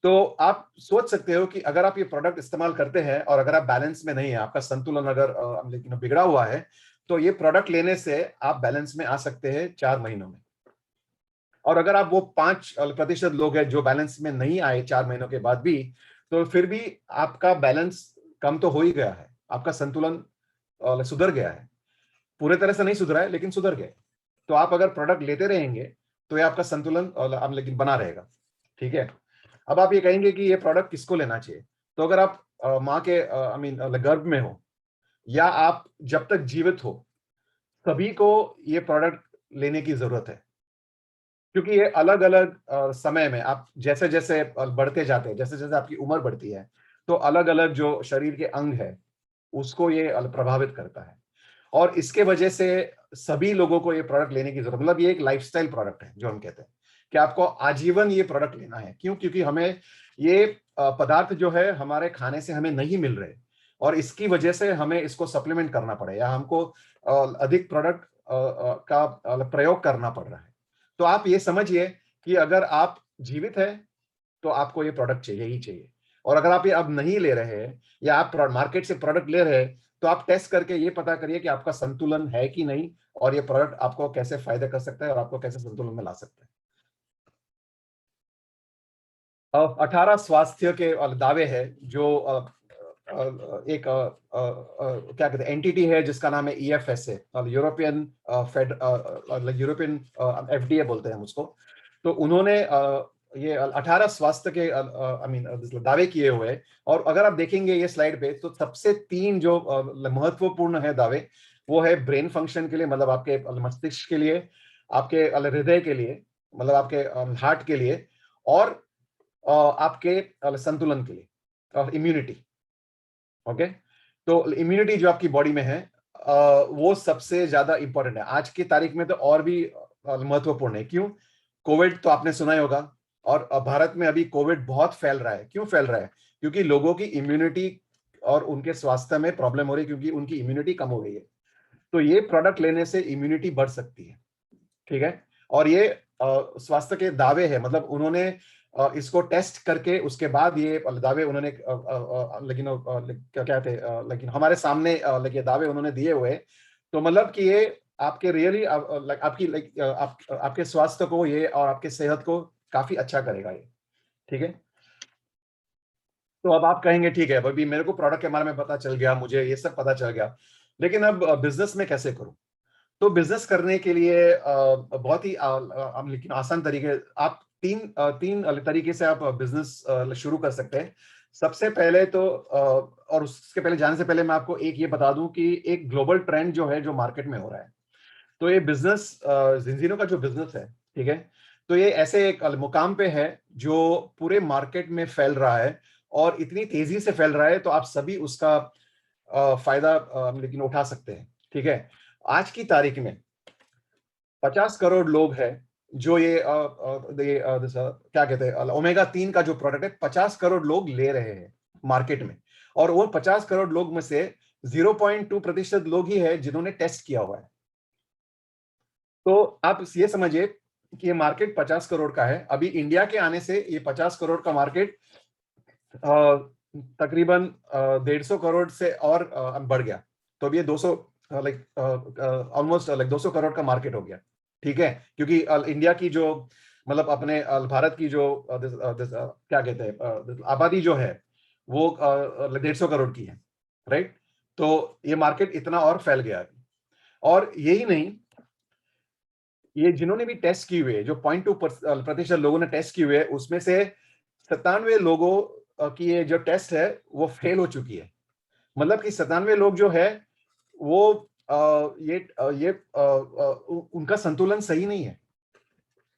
तो आप सोच सकते हो कि अगर आप ये प्रोडक्ट इस्तेमाल करते हैं और अगर आप बैलेंस में नहीं है, आपका संतुलन अगर लेकिन बिगड़ा हुआ है, तो ये प्रोडक्ट लेने से आप बैलेंस में आ सकते हैं 4 महीनों में। और अगर आप वो 5% लोग हैं जो बैलेंस में नहीं आए 4 महीनों के बाद भी, तो फिर भी आपका बैलेंस कम तो हो ही गया है, आपका संतुलन सुधर गया है। पूरे तरह से नहीं सुधरा है, लेकिन सुधर गए। तो आप अगर प्रोडक्ट लेते रहेंगे तो ये आपका संतुलन लेकिन बना रहेगा। ठीक है, अब आप ये कहेंगे कि ये प्रोडक्ट किसको लेना चाहिए। तो अगर आप माँ के आई मीन गर्भ में हो या आप जब तक जीवित हो, सभी को ये प्रोडक्ट लेने की जरूरत है। क्योंकि ये अलग अलग समय में आप जैसे जैसे बढ़ते जाते हैं, जैसे जैसे आपकी उम्र बढ़ती है, तो अलग अलग जो शरीर के अंग है उसको ये प्रभावित करता है। और इसके वजह से सभी लोगों को ये प्रोडक्ट लेने की जरूरत, मतलब ये एक लाइफस्टाइल प्रोडक्ट है जो हम कहते हैं कि आपको आजीवन ये प्रोडक्ट लेना है। क्यों? क्योंकि हमें ये पदार्थ जो है हमारे खाने से हमें नहीं मिल रहे, और इसकी वजह से हमें इसको सप्लीमेंट करना पड़े या हमको अधिक प्रोडक्ट का प्रयोग करना पड़ रहा है। तो आप ये समझिए कि अगर आप जीवित है तो आपको ये प्रोडक्ट चाहिए ही चाहिए। और अगर आप ये अब नहीं ले रहे हैं या आप मार्केट से प्रोडक्ट ले रहे हैं, तो आप टेस्ट करके ये पता करिए कि आपका संतुलन है कि नहीं, और ये प्रोडक्ट आपको कैसे फायदा कर सकता है और आपको कैसे संतुलन में ला सकता है। 18 स्वास्थ्य के दावे हैं जो एक क्या कहते हैं एंटिटी है जिसका नाम है EFSA, European fed European FDA बोलते हैं हम उसको। तो उन्होंने ये 18 स्वास्थ्य के आई मीन दावे किए हुए हैं। और अगर आप देखेंगे ये स्लाइड पे, तो सबसे 3 जो महत्वपूर्ण है दावे, वो है ब्रेन फंक्शन के लिए, मतलब आपके मस्तिष्क के लिए, आपके हृदय के लिए, मतलब आपके हार्ट के लिए, और आपके संतुलन के लिए, और इम्यूनिटी। ओके, तो इम्यूनिटी जो आपकी बॉडी में है वो सबसे ज्यादा इंपॉर्टेंट है आज की तारीख में, तो और भी महत्वपूर्ण है। क्यों? कोविड तो आपने सुना ही होगा, और भारत में अभी कोविड बहुत फैल रहा है। क्यों फैल रहा है? क्योंकि लोगों की इम्यूनिटी और उनके स्वास्थ्य में प्रॉब्लम हो रही है, क्योंकि उनकी इम्यूनिटी कम हो गई है। तो ये प्रोडक्ट लेने से इम्यूनिटी बढ़ सकती है, ठीक है। और ये स्वास्थ्य के दावे है, मतलब उन्होंने इसको टेस्ट करके उसके बाद ये दावे उन्होंने लेकिन क्या क्या थे, लेकिन हमारे सामने लेकिन दावे उन्होंने दिए हुए। तो मतलब कि ये आपके रियली आपकी आपके स्वास्थ्य को ये और आपके सेहत को काफी अच्छा करेगा ये, ठीक है। तो अब आप कहेंगे ठीक है भाई, मेरे को प्रोडक्ट के बारे में पता चल गया, मुझे ये सब पता चल गया, लेकिन अब बिजनेस में कैसे करूं? तो बिजनेस करने के लिए बहुत ही लेकिन आसान तरीके, आप तीन तरीके से आप बिजनेस शुरू कर सकते हैं। सबसे पहले तो और उसके पहले जाने से पहले मैं आपको एक ये बता दूं कि एक ग्लोबल ट्रेंड जो है, जो मार्केट में हो रहा है, तो ये बिजनेस जिंजीनो का जो बिजनेस है, ठीक है, तो ये ऐसे एक मुकाम पे है जो पूरे मार्केट में फैल रहा है और इतनी तेजी से फैल रहा है, तो आप सभी उसका फायदा लेकिन उठा सकते हैं, ठीक है। आज की तारीख में 50 करोड़ लोग हैं जो क्या कहते हैं, ओमेगा 3 का जो प्रोडक्ट है, 50 करोड़ लोग ले रहे हैं मार्केट में। और वो 50 करोड़ लोग में से 0.2% लोग ही है जिन्होंने टेस्ट किया हुआ है। तो आप ये समझिए कि ये मार्केट 50 करोड़ का है। अभी इंडिया के आने से ये 50 करोड़ का मार्केट तकरीबन 150 करोड़ से और बढ़ गया। तो अब ये 200 ऑलमोस्ट 200 करोड़ का मार्केट हो गया, ठीक है। क्योंकि इंडिया की जो मतलब अपने भारत की जो क्या कहते हैं आबादी जो है वो 150 करोड़ की है, राइट। तो ये मार्केट इतना और फैल गया है। और यही नहीं, ये जिन्होंने भी टेस्ट किए हुए, जो 0.2% लोगों ने टेस्ट किए हुए, उसमें से 97 लोगों की ये जो टेस्ट है वो फेल हो चुकी है। मतलब कि 97 लोग जो है वो उनका संतुलन सही नहीं है।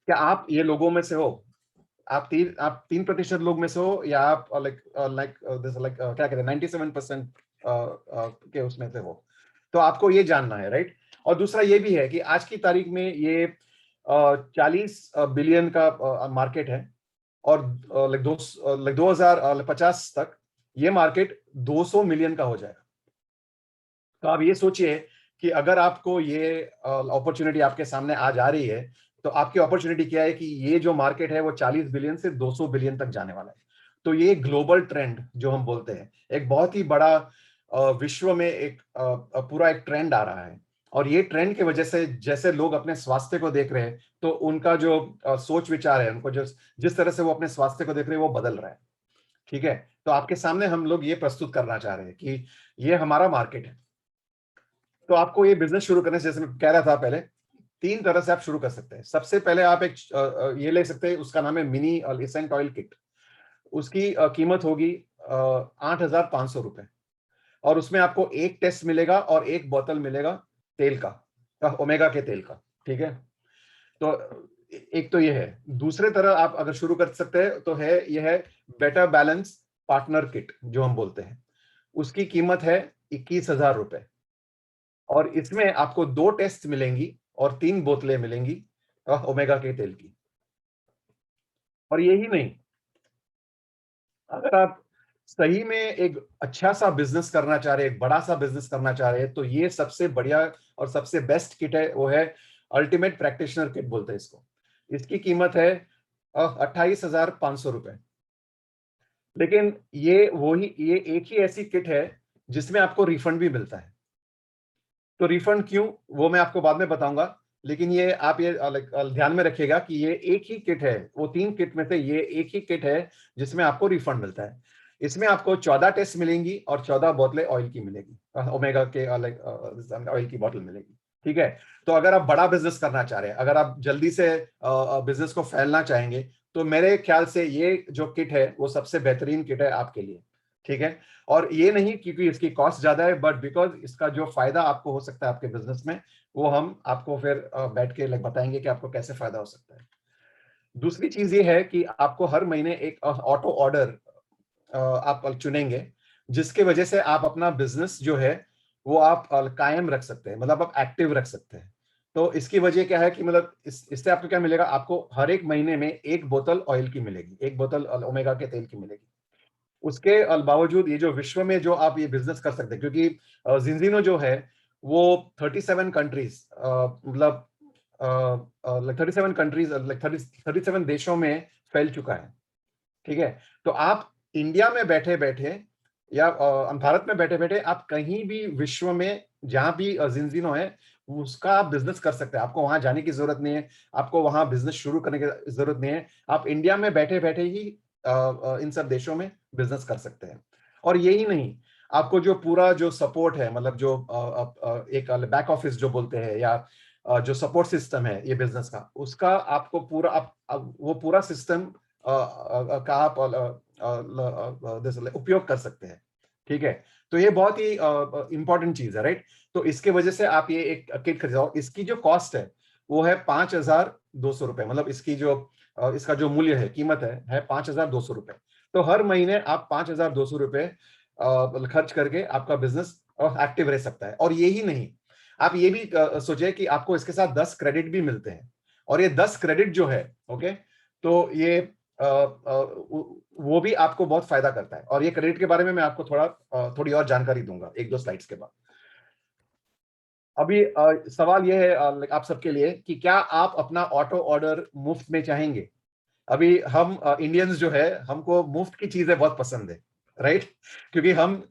क्या आप ये लोगों में से हो? आप 3% लोग में से हो, या आप क्या कहते हैं 97% के उसमें से हो? तो आपको ये जानना है, राइट। और दूसरा ये भी है कि आज की तारीख में ये 40 बिलियन का मार्केट है। और 2050 तक ये मार्केट 200 मिलियन का हो जाएगा। तो आप ये सोचिए कि अगर आपको ये अपॉर्चुनिटी आपके सामने आ जा रही है, तो आपकी अपॉर्चुनिटी क्या है कि ये जो मार्केट है वो 40 बिलियन से 200 बिलियन तक जाने वाला है। तो ये ग्लोबल ट्रेंड जो हम बोलते हैं, एक बहुत ही बड़ा विश्व में एक पूरा एक ट्रेंड आ रहा है। और ये ट्रेंड की वजह से जैसे लोग अपने स्वास्थ्य को देख रहे हैं, तो उनका जो सोच विचार है, उनको जो जिस तरह से वो अपने स्वास्थ्य को देख रहे हैं वो बदल रहा है, ठीक है। तो आपके सामने हम लोग ये प्रस्तुत करना चाह रहे हैं कि ये हमारा मार्केट है। तो आपको ये बिजनेस शुरू करने से, जैसे मैं कह रहा था पहले, 3 तरह से आप शुरू कर सकते हैं। सबसे पहले आप एक ये ले सकते हैं, उसका नाम है मिनी एसेंट ऑयल किट। उसकी कीमत होगी 8,500 रुपए। और उसमें आपको एक टेस्ट मिलेगा और एक बोतल मिलेगा तेल का, ओमेगा के तेल का, ठीक है। तो एक तो ये है। दूसरे तरह आप अगर शुरू कर सकते हैं तो है ये है बेटर बैलेंस पार्टनर किट जो हम बोलते हैं। उसकी कीमत है 21,000 रुपए। और इसमें आपको 2 टेस्ट मिलेंगी और 3 बोतलें मिलेंगी ओमेगा के तेल की। और यही नहीं, अगर आप सही में एक अच्छा सा बिजनेस करना चाह रहे हैं, एक बड़ा सा बिजनेस करना चाह रहे हैं, तो ये सबसे बढ़िया और सबसे बेस्ट किट है, वो है अल्टीमेट प्रैक्टिशनर किट बोलते हैं इसको। इसकी कीमत है 28,500 रुपए। लेकिन ये एक ही ऐसी किट है जिसमें आपको रिफंड भी मिलता है। तो रिफंड क्यों, वो मैं आपको बाद में बताऊंगा। लेकिन ये आप ये ध्यान में रखिएगा कि ये एक ही किट है, वो 3 किट में से ये एक ही किट है जिसमें आपको रिफंड मिलता है। इसमें आपको 14 टेस्ट मिलेंगी और 14 बोतलें ऑयल की मिलेगी, ओमेगा के ऑयल की बोतल मिलेगी, ठीक है। तो अगर आप बड़ा बिजनेस करना चाह रहे हैं, अगर आप जल्दी से बिजनेस को फैलना चाहेंगे, तो मेरे ख्याल से ये जो किट है वो सबसे बेहतरीन किट है आपके लिए, ठीक है। और ये नहीं क्योंकि इसकी कॉस्ट ज्यादा है, बट बिकॉज इसका जो फायदा आपको हो सकता है आपके बिजनेस में, वो हम आपको फिर बैठ के बताएंगे कि आपको कैसे फायदा हो सकता है। दूसरी चीज ये है कि आपको हर महीने एक ऑटो ऑर्डर आप चुनेंगे, जिसके वजह से आप अपना बिजनेस जो है वो आप कायम रख सकते हैं, मतलब आप एक्टिव रख सकते हैं। तो इसकी वजह क्या है कि मतलब इससे आपको क्या मिलेगा, आपको हर एक महीने में एक बोतल ऑयल की मिलेगी, एक बोतल ओमेगा के तेल की मिलेगी। उसके बावजूद ये जो विश्व में जो आप ये बिजनेस कर सकते हैं, क्योंकि जिंजीनो जो है वो 37 कंट्रीज, मतलब 37 कंट्रीज, 37 देशों में फैल चुका है। ठीक है, तो आप इंडिया में बैठे बैठे या भारत में बैठे बैठे आप कहीं भी विश्व में जहां भी जिंजिनो है उसका आप बिजनेस कर सकते हैं। आपको वहां जाने की जरूरत नहीं है, आपको वहां बिजनेस शुरू करने की जरूरत नहीं है। आप इंडिया में बैठे बैठे ही इन सब देशों में बिजनेस कर सकते हैं। और यही नहीं, आपको जो पूरा जो सपोर्ट है, मतलब जो एक बैक ऑफिस जो बोलते हैं, या जो सपोर्ट सिस्टम है ये बिजनेस का, उसका आपको पूरा वो पूरा सिस्टम का आप उपयोग कर सकते हैं। ठीक है, तो ये बहुत ही इंपॉर्टेंट चीज है, राइट। तो इसके वजह से आप ये एक किट खरीदो। इसकी जो कॉस्ट है वो है 5,200 रुपए, मतलब इसकी जो इसका जो मूल्य है, कीमत है 5,200 रुपए। तो हर महीने आप 5,200 रुपए खर्च करके आपका बिजनेस एक्टिव रह सकता है। और यही नहीं, आप ये भी सोचिए कि आपको इसके साथ 10 क्रेडिट भी मिलते हैं। और ये 10 क्रेडिट जो है, ओके, तो ये वो भी आपको बहुत फायदा करता है। और ये क्रेडिट के बारे में मैं आपको थोड़ी और जानकारी दूंगा एक दो स्लाइड्स के बाद। अभी सवाल ये है आप सबके लिए कि क्या आप अपना ऑटो ऑर्डर मुफ्त में चाहेंगे? अभी हम इंडियंस जो है, हमको मुफ्त की चीजें बहुत पसंद है, राइट। क्योंकि हम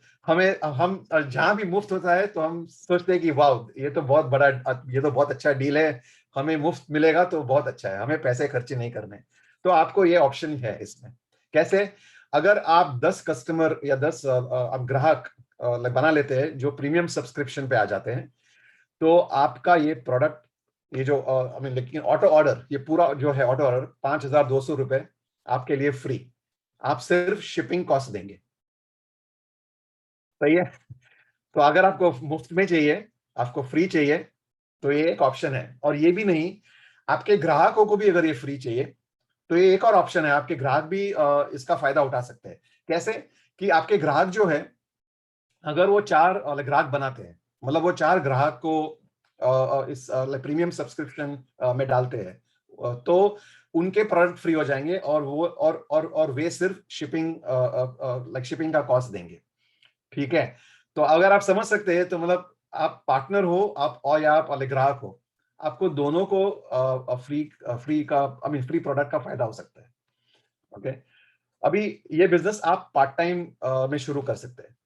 जहां भी मुफ्त होता है तो हम सोचते हैं कि वाह, ये तो बहुत बड़ा, ये तो बहुत अच्छा डील है, हमें मुफ्त मिलेगा तो बहुत अच्छा है, हमें पैसे खर्चे नहीं करने। तो आपको ये ऑप्शन है इसमें। कैसे? अगर आप 10 कस्टमर या 10 आप ग्राहक बना लेते हैं जो प्रीमियम सब्सक्रिप्शन पे आ जाते हैं, तो आपका ये प्रोडक्ट, ये जो आई मीन लेकिन ऑटो ऑर्डर, ये पूरा जो है ऑटो ऑर्डर 5,200 रुपए आपके लिए फ्री। आप सिर्फ शिपिंग कॉस्ट देंगे। सही है। तो अगर आपको मुफ्त में चाहिए, आपको फ्री चाहिए, तो ये एक ऑप्शन है। और ये भी नहीं, आपके ग्राहकों को भी अगर ये फ्री चाहिए तो ये एक और ऑप्शन है, आपके ग्राहक भी इसका फायदा उठा सकते हैं। कैसे? कि आपके ग्राहक जो है, अगर वो 4 ग्राहक बनाते हैं, मतलब वो 4 ग्राहक को इस प्रीमियम सब्सक्रिप्शन में डालते हैं, तो उनके प्रोडक्ट फ्री हो जाएंगे और वो और वे सिर्फ शिपिंग का कॉस्ट देंगे। ठीक है, तो अगर आप समझ सकते हैं तो मतलब आप पार्टनर हो, आप और या आप ग्राहक हो, आपको दोनों को फ्री का आई मीन फ्री प्रोडक्ट का फायदा हो सकता है। ओके, अभी ये बिजनेस आप पार्ट टाइम में शुरू कर सकते हैं।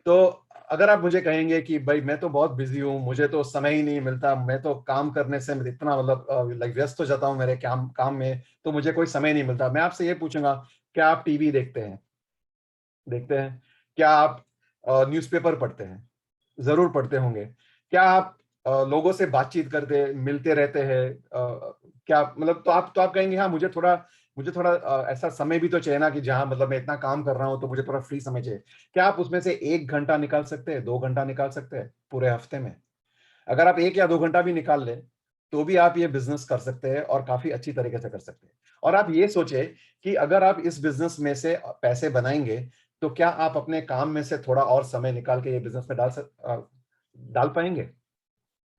तो अगर आप मुझे कहेंगे कि भाई मैं तो बहुत बिजी हूँ, मुझे तो समय ही नहीं मिलता, मैं तो काम करने से इतना मतलब लाइक व्यस्त हो जाता हूँ मेरे काम काम में, तो मुझे कोई समय नहीं मिलता। मैं आपसे ये पूछूंगा, क्या आप टीवी देखते हैं? क्या आप न्यूज़पेपर पढ़ते हैं? जरूर पढ़ते होंगे। क्या आप लोगों से बातचीत करते मिलते रहते हैं? क्या मतलब, तो आप कहेंगे हाँ, मुझे थोड़ा ऐसा समय भी तो चाहिए ना, कि जहां मतलब मैं इतना काम कर रहा हूं तो मुझे थोड़ा फ्री समय चाहिए। क्या आप उसमें से 1 घंटा निकाल सकते हैं, 2 घंटा निकाल सकते हैं पूरे हफ्ते में? अगर आप 1 या 2 घंटा भी निकाल लें तो भी आप ये बिजनेस कर सकते हैं और काफी अच्छी तरीके से कर सकते हैं। और आप ये सोचे कि अगर आप इस बिजनेस में से पैसे बनाएंगे तो क्या आप अपने काम में से थोड़ा और समय निकाल के ये बिजनेस में डाल पाएंगे?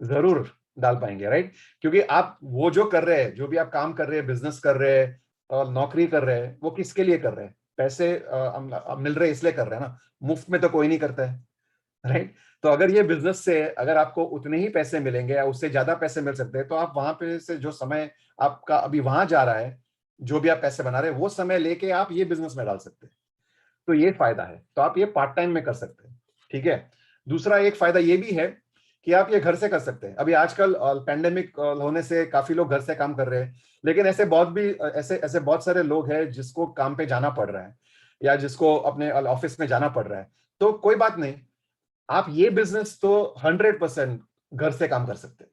जरूर डाल पाएंगे, राइट। क्योंकि आप वो जो कर रहे हैं, जो भी आप काम कर रहे हैं, बिजनेस कर रहे हैं और नौकरी कर रहे हैं, वो किसके लिए कर रहे हैं? पैसे मिल रहे हैं इसलिए कर रहे हैं ना। मुफ्त में तो कोई नहीं करता है, राइट। तो अगर ये बिजनेस से अगर आपको उतने ही पैसे मिलेंगे या उससे ज्यादा पैसे मिल सकते हैं, तो आप वहां पे से जो समय आपका अभी वहां जा रहा है, जो भी आप पैसे बना रहे हैं, वो समय लेके आप ये बिजनेस में डाल सकते हैं। तो ये फायदा है, तो आप ये पार्ट टाइम में कर सकते हैं। ठीक है, दूसरा एक फायदा ये भी है कि आप ये घर से कर सकते हैं। अभी आजकल पैंडेमिक होने से काफी लोग घर से काम कर रहे हैं, लेकिन ऐसे ऐसे बहुत सारे लोग हैं जिसको काम पे जाना पड़ रहा है या जिसको अपने ऑफिस में जाना पड़ रहा है। तो कोई बात नहीं, आप ये बिजनेस तो 100% घर से काम कर सकते हैं।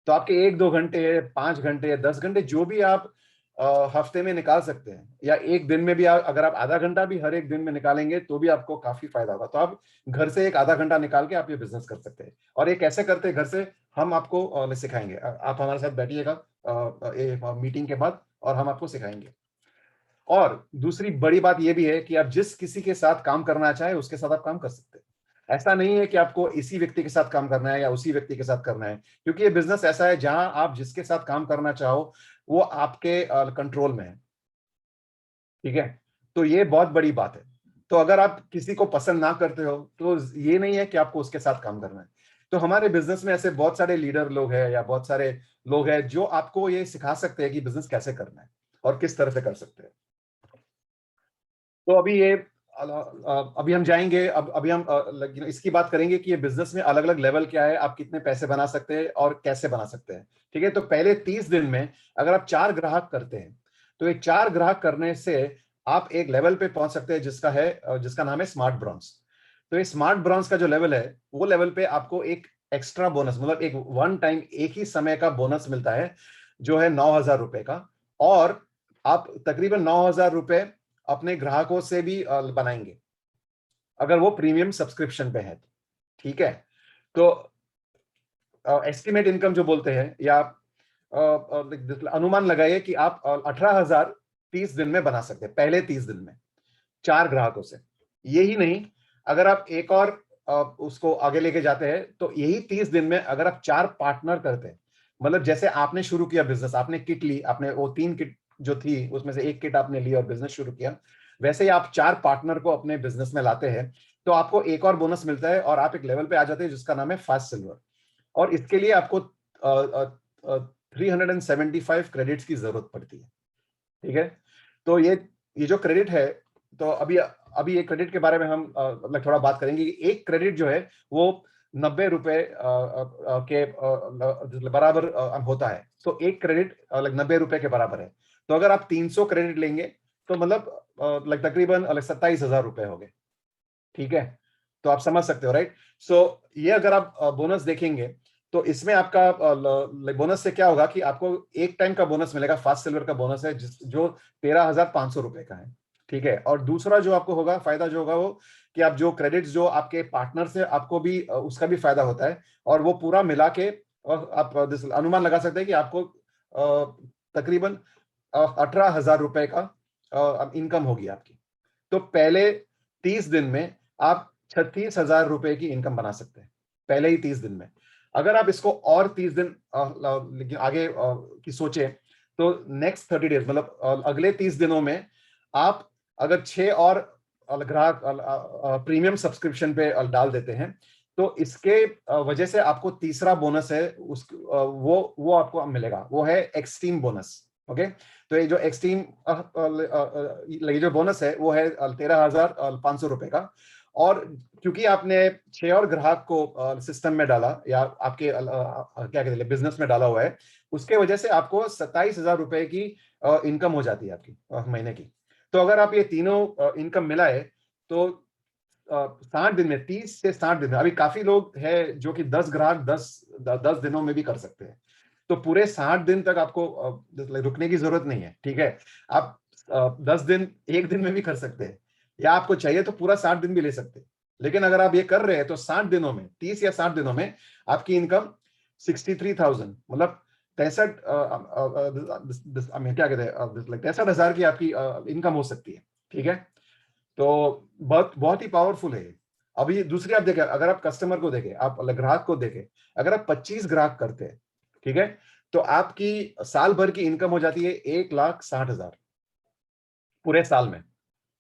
तो आपके 1-2 घंटे, 5 घंटे, 10 घंटे जो भी आप हफ्ते में निकाल सकते हैं, या एक दिन में भी अगर आप आधा घंटा भी हर एक दिन में निकालेंगे तो भी आपको काफी फायदा होगा। तो आप घर से एक आधा घंटा निकाल के आप ये बिजनेस कर सकते हैं। और ये कैसे करते हैं घर से, हम आपको सिखाएंगे। आप हमारे साथ बैठिएगा मीटिंग के बाद और हम आपको सिखाएंगे। और दूसरी बड़ी बात यह भी है कि आप जिस किसी के साथ काम करना चाहे उसके साथ आप काम कर सकते हैं। ऐसा नहीं है कि आपको इसी व्यक्ति के साथ काम करना है या उसी व्यक्ति के साथ करना है, क्योंकि ये बिजनेस ऐसा है जहां आप जिसके साथ काम करना चाहो वो आपके कंट्रोल में है। ठीक है, तो ये बहुत बड़ी बात है। तो अगर आप किसी को पसंद ना करते हो तो ये नहीं है कि आपको उसके साथ काम करना है। तो हमारे बिजनेस में ऐसे बहुत सारे लीडर लोग हैं या बहुत सारे लोग हैं जो आपको ये सिखा सकते हैं कि बिजनेस कैसे करना है और किस तरह से कर सकते हैं। तो अभी हम जाएंगे, अब अभी हम इसकी बात करेंगे कि ये बिजनेस में अलग अलग लेवल क्या है, आप कितने पैसे बना सकते हैं और कैसे बना सकते हैं। ठीक है, तो पहले 30 दिन में अगर आप 4 ग्राहक करते हैं तो ये 4 ग्राहक करने से आप एक लेवल पे पहुंच सकते हैं जिसका नाम है स्मार्ट ब्रॉन्ज। तो ये स्मार्ट ब्रॉन्ज का जो लेवल है वो लेवल पे आपको एक एक्स्ट्रा बोनस, मतलब एक वन टाइम एक ही समय का बोनस मिलता है जो है 9,000 रुपए का। और आप तकरीबन 9,000 रुपए अपने ग्राहकों से भी बनाएंगे अगर वो प्रीमियम सब्सक्रिप्शन पे है तो। ठीक है, तो एस्टिमेट इनकम जो बोलते हैं, या अनुमान लगाइए कि आप 18,000 30 दिन में बना सकते हैं, पहले 30 दिन में 4 ग्राहकों से। यही नहीं, अगर आप एक और उसको आगे लेके जाते हैं तो यही 30 दिन में अगर आप 4 पार्टनर करते हैं, मतलब जैसे आपने शुरू किया बिजनेस, आपने किट ली, आपने वो 3 किट जो थी उसमें से एक किट आपने ली और बिजनेस शुरू किया, वैसे ही आप 4 पार्टनर को अपने बिजनेस में लाते हैं तो आपको एक और बोनस मिलता है और आप एक लेवल पे आ जाते हैं जिसका नाम है फास्ट सिल्वर। और इसके लिए आपको 375 क्रेडिट्स की जरूरत पड़ती है। ठीक है, तो ये जो क्रेडिट है, तो अभी अभी ये क्रेडिट के बारे में हम थोड़ा बात करेंगे कि एक क्रेडिट जो है वो 90 रुपए के बराबर होता है। तो एक क्रेडिट 90 रुपए के बराबर है। तो अगर आप 300 क्रेडिट लेंगे तो मतलब तकरीबन 27,000 रुपए हो गए। ठीक है, तो आप समझ सकते हो, राइट। सो ये अगर आप बोनस देखेंगे तो इसमें आपका बोनस से क्या होगा कि आपको एक टाइम का बोनस मिलेगा, फास्ट सिल्वर का बोनस है जो 13,500 रुपए का है। ठीक है, और दूसरा जो आपको होगा फायदा जो होगा वो कि आप जो क्रेडिट्स जो आपके पार्टनर से आपको भी उसका भी फायदा होता है, और वो पूरा मिला के आप अनुमान लगा सकते हैं कि आपको तकरीबन 18,000 रुपए का इनकम होगी आपकी। तो पहले 30 दिन में आप 36,000 रुपए की इनकम बना सकते हैं, पहले ही 30 दिन में। अगर आप इसको और 30 दिन आगे की सोचे तो नेक्स्ट 30 डेज, मतलब अगले 30 दिनों में आप अगर 6 और ग्राहक प्रीमियम सब्सक्रिप्शन पे डाल देते हैं तो इसके वजह से आपको तीसरा बोनस है वो आपको मिलेगा, वो है एक्सट्रीम बोनस। ओके, तो ये जो एक्सट्रीम ये जो बोनस है वो है 13,500 रुपए का। और क्योंकि आपने 6 और ग्राहक को सिस्टम में डाला या आपके क्या कहते हैं बिजनेस में डाला हुआ है, उसके वजह से आपको 27,000 रुपए की इनकम हो जाती है आपकी महीने की। तो अगर आप ये तीनों इनकम मिलाए तो 60 दिन में, 30 से 60 दिन में, अभी काफी लोग हैं जो कि 10 ग्राहक 10 दिनों में भी कर सकते हैं। तो पूरे 60 दिन तक आपको रुकने की जरूरत नहीं है। ठीक है, आप 10 दिन एक दिन में भी कर सकते हैं, या आपको चाहिए तो पूरा 60 दिन भी ले सकते हैं। लेकिन अगर आप ये कर रहे हैं तो 60 दिनों में, 30 या 60 दिनों में आपकी इनकम 63,000, मतलब 63 क्या कहते हैं 63,000 की आपकी इनकम हो सकती है। ठीक है, तो बहुत बहुत ही पावरफुल है ये। अभी दूसरी आप देखें, अगर आप कस्टमर को देखें, आप ग्राहक को देखें, अगर आप 25 ग्राहक करते हैं, ठीक है, तो आपकी साल भर की इनकम हो जाती है 1,60,000 पूरे साल में।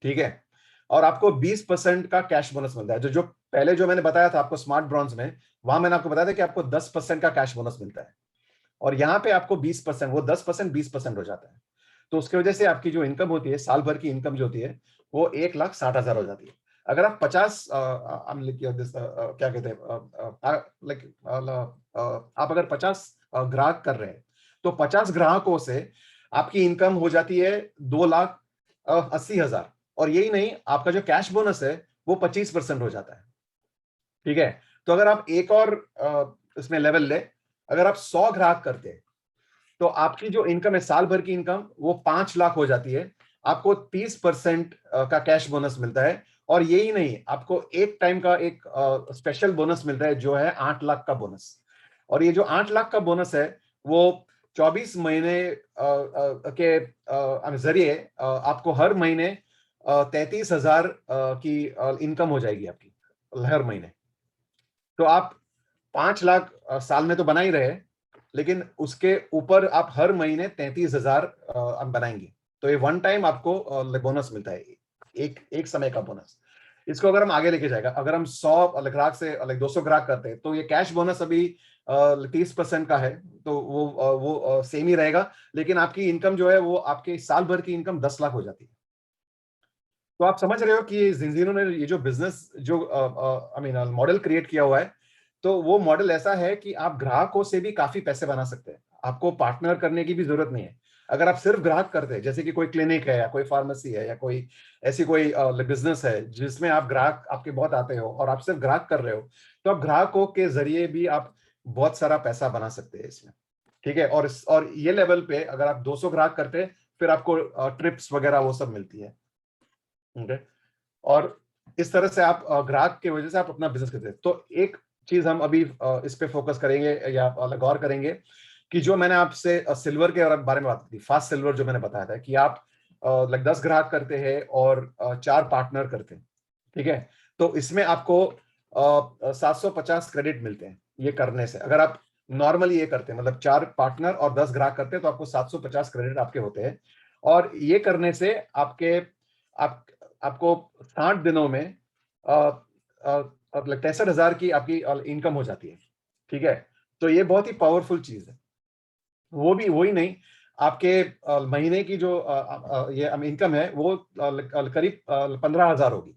ठीक है, और आपको 20% का कैश बोनस मिलता है। जो पहले जो मैंने बताया था आपको स्मार्ट ब्रॉन्ज में, वहां मैंने आपको बताया था कि आपको 10% का कैश बोनस मिलता है, और यहाँ पे आपको 20%, वो 10% 20% हो जाता है। तो उसकी वजह से आपकी जो इनकम होती है, साल भर की इनकम जो होती है वो 1,60,000 हो जाती है। अगर आप 50 क्या कहते हैं आप अगर 50 ग्राहक कर रहे हैं तो 50 ग्राहकों से आपकी इनकम हो जाती है 2,80,000। और यही नहीं, आपका जो कैश बोनस है वो 25% हो जाता है। ठीक है, तो अगर आप एक और इसमें लेवल ले, अगर आप 100 ग्राहक करते हैं तो आपकी जो इनकम है साल भर की इनकम वो 5 लाख हो जाती है। आपको 30% का कैश बोनस मिलता है, और यही नहीं, आपको एक टाइम का एक स्पेशल बोनस मिलता है जो है 8 लाख का बोनस। और ये जो 8 लाख का बोनस है वो 24 महीने के जरिए आपको हर महीने 33,000 की इनकम हो जाएगी आपकी हर महीने। तो आप 5 लाख साल में तो बना ही रहे, लेकिन उसके ऊपर आप हर महीने 33,000 आप बनाएंगे। तो ये वन टाइम आपको बोनस मिलता है, एक एक समय का बोनस। इसको अगर हम आगे लेके जाएगा, अगर हम 100 ग्राहक से 200 ग्राहक करते हैं, तो ये कैश बोनस अभी 30% का है, तो वो सेम ही रहेगा, लेकिन आपकी इनकम जो है वो आपके साल भर की इनकम 10 लाख हो जाती है। तो आप समझ रहे हो कि जिंजीनो ने ये जो बिजनेस जो आई मीन मॉडल क्रिएट किया हुआ है, तो वो मॉडल ऐसा है कि आप ग्राहकों से भी काफी पैसे बना सकते हैं, आपको पार्टनर करने की भी जरूरत नहीं है। अगर आप सिर्फ ग्राहक करते हैं, जैसे कि कोई क्लिनिक है या कोई फार्मेसी है या कोई ऐसी कोई बिजनेस है जिसमें आप ग्राहक आपके बहुत आते हो और आप सिर्फ ग्राहक कर रहे हो, तो आप ग्राहकों के जरिए भी आप बहुत सारा पैसा बना सकते हैं इसमें। ठीक है, और ये लेवल पे अगर आप 200 ग्राहक करते हैं, फिर आपको ट्रिप्स वगैरह वो सब मिलती है। ओके, और इस तरह से आप ग्राहक की वजह से आप अपना बिजनेस करते हैं। तो एक चीज हम अभी इस पे फोकस करेंगे या गौर करेंगे कि जो मैंने आपसे सिल्वर के बारे में बात की, फास्ट सिल्वर जो मैंने बताया था कि आप 10 ग्राहक करते हैं और 4 पार्टनर करते हैं। ठीक है, तो इसमें आपको 750 क्रेडिट मिलते हैं ये करने से। अगर आप नॉर्मली ये करते हैं, मतलब 4 पार्टनर और 10 ग्राहक करते हैं, तो आपको 750 क्रेडिट आपके होते हैं। और ये करने से आप आपको 60 दिनों में 63,000 की आपकी इनकम हो जाती है। ठीक है, तो ये बहुत ही पावरफुल चीज है। वो भी वही नहीं, आपके महीने की जो ये इनकम है वो करीब 15,000 होगी।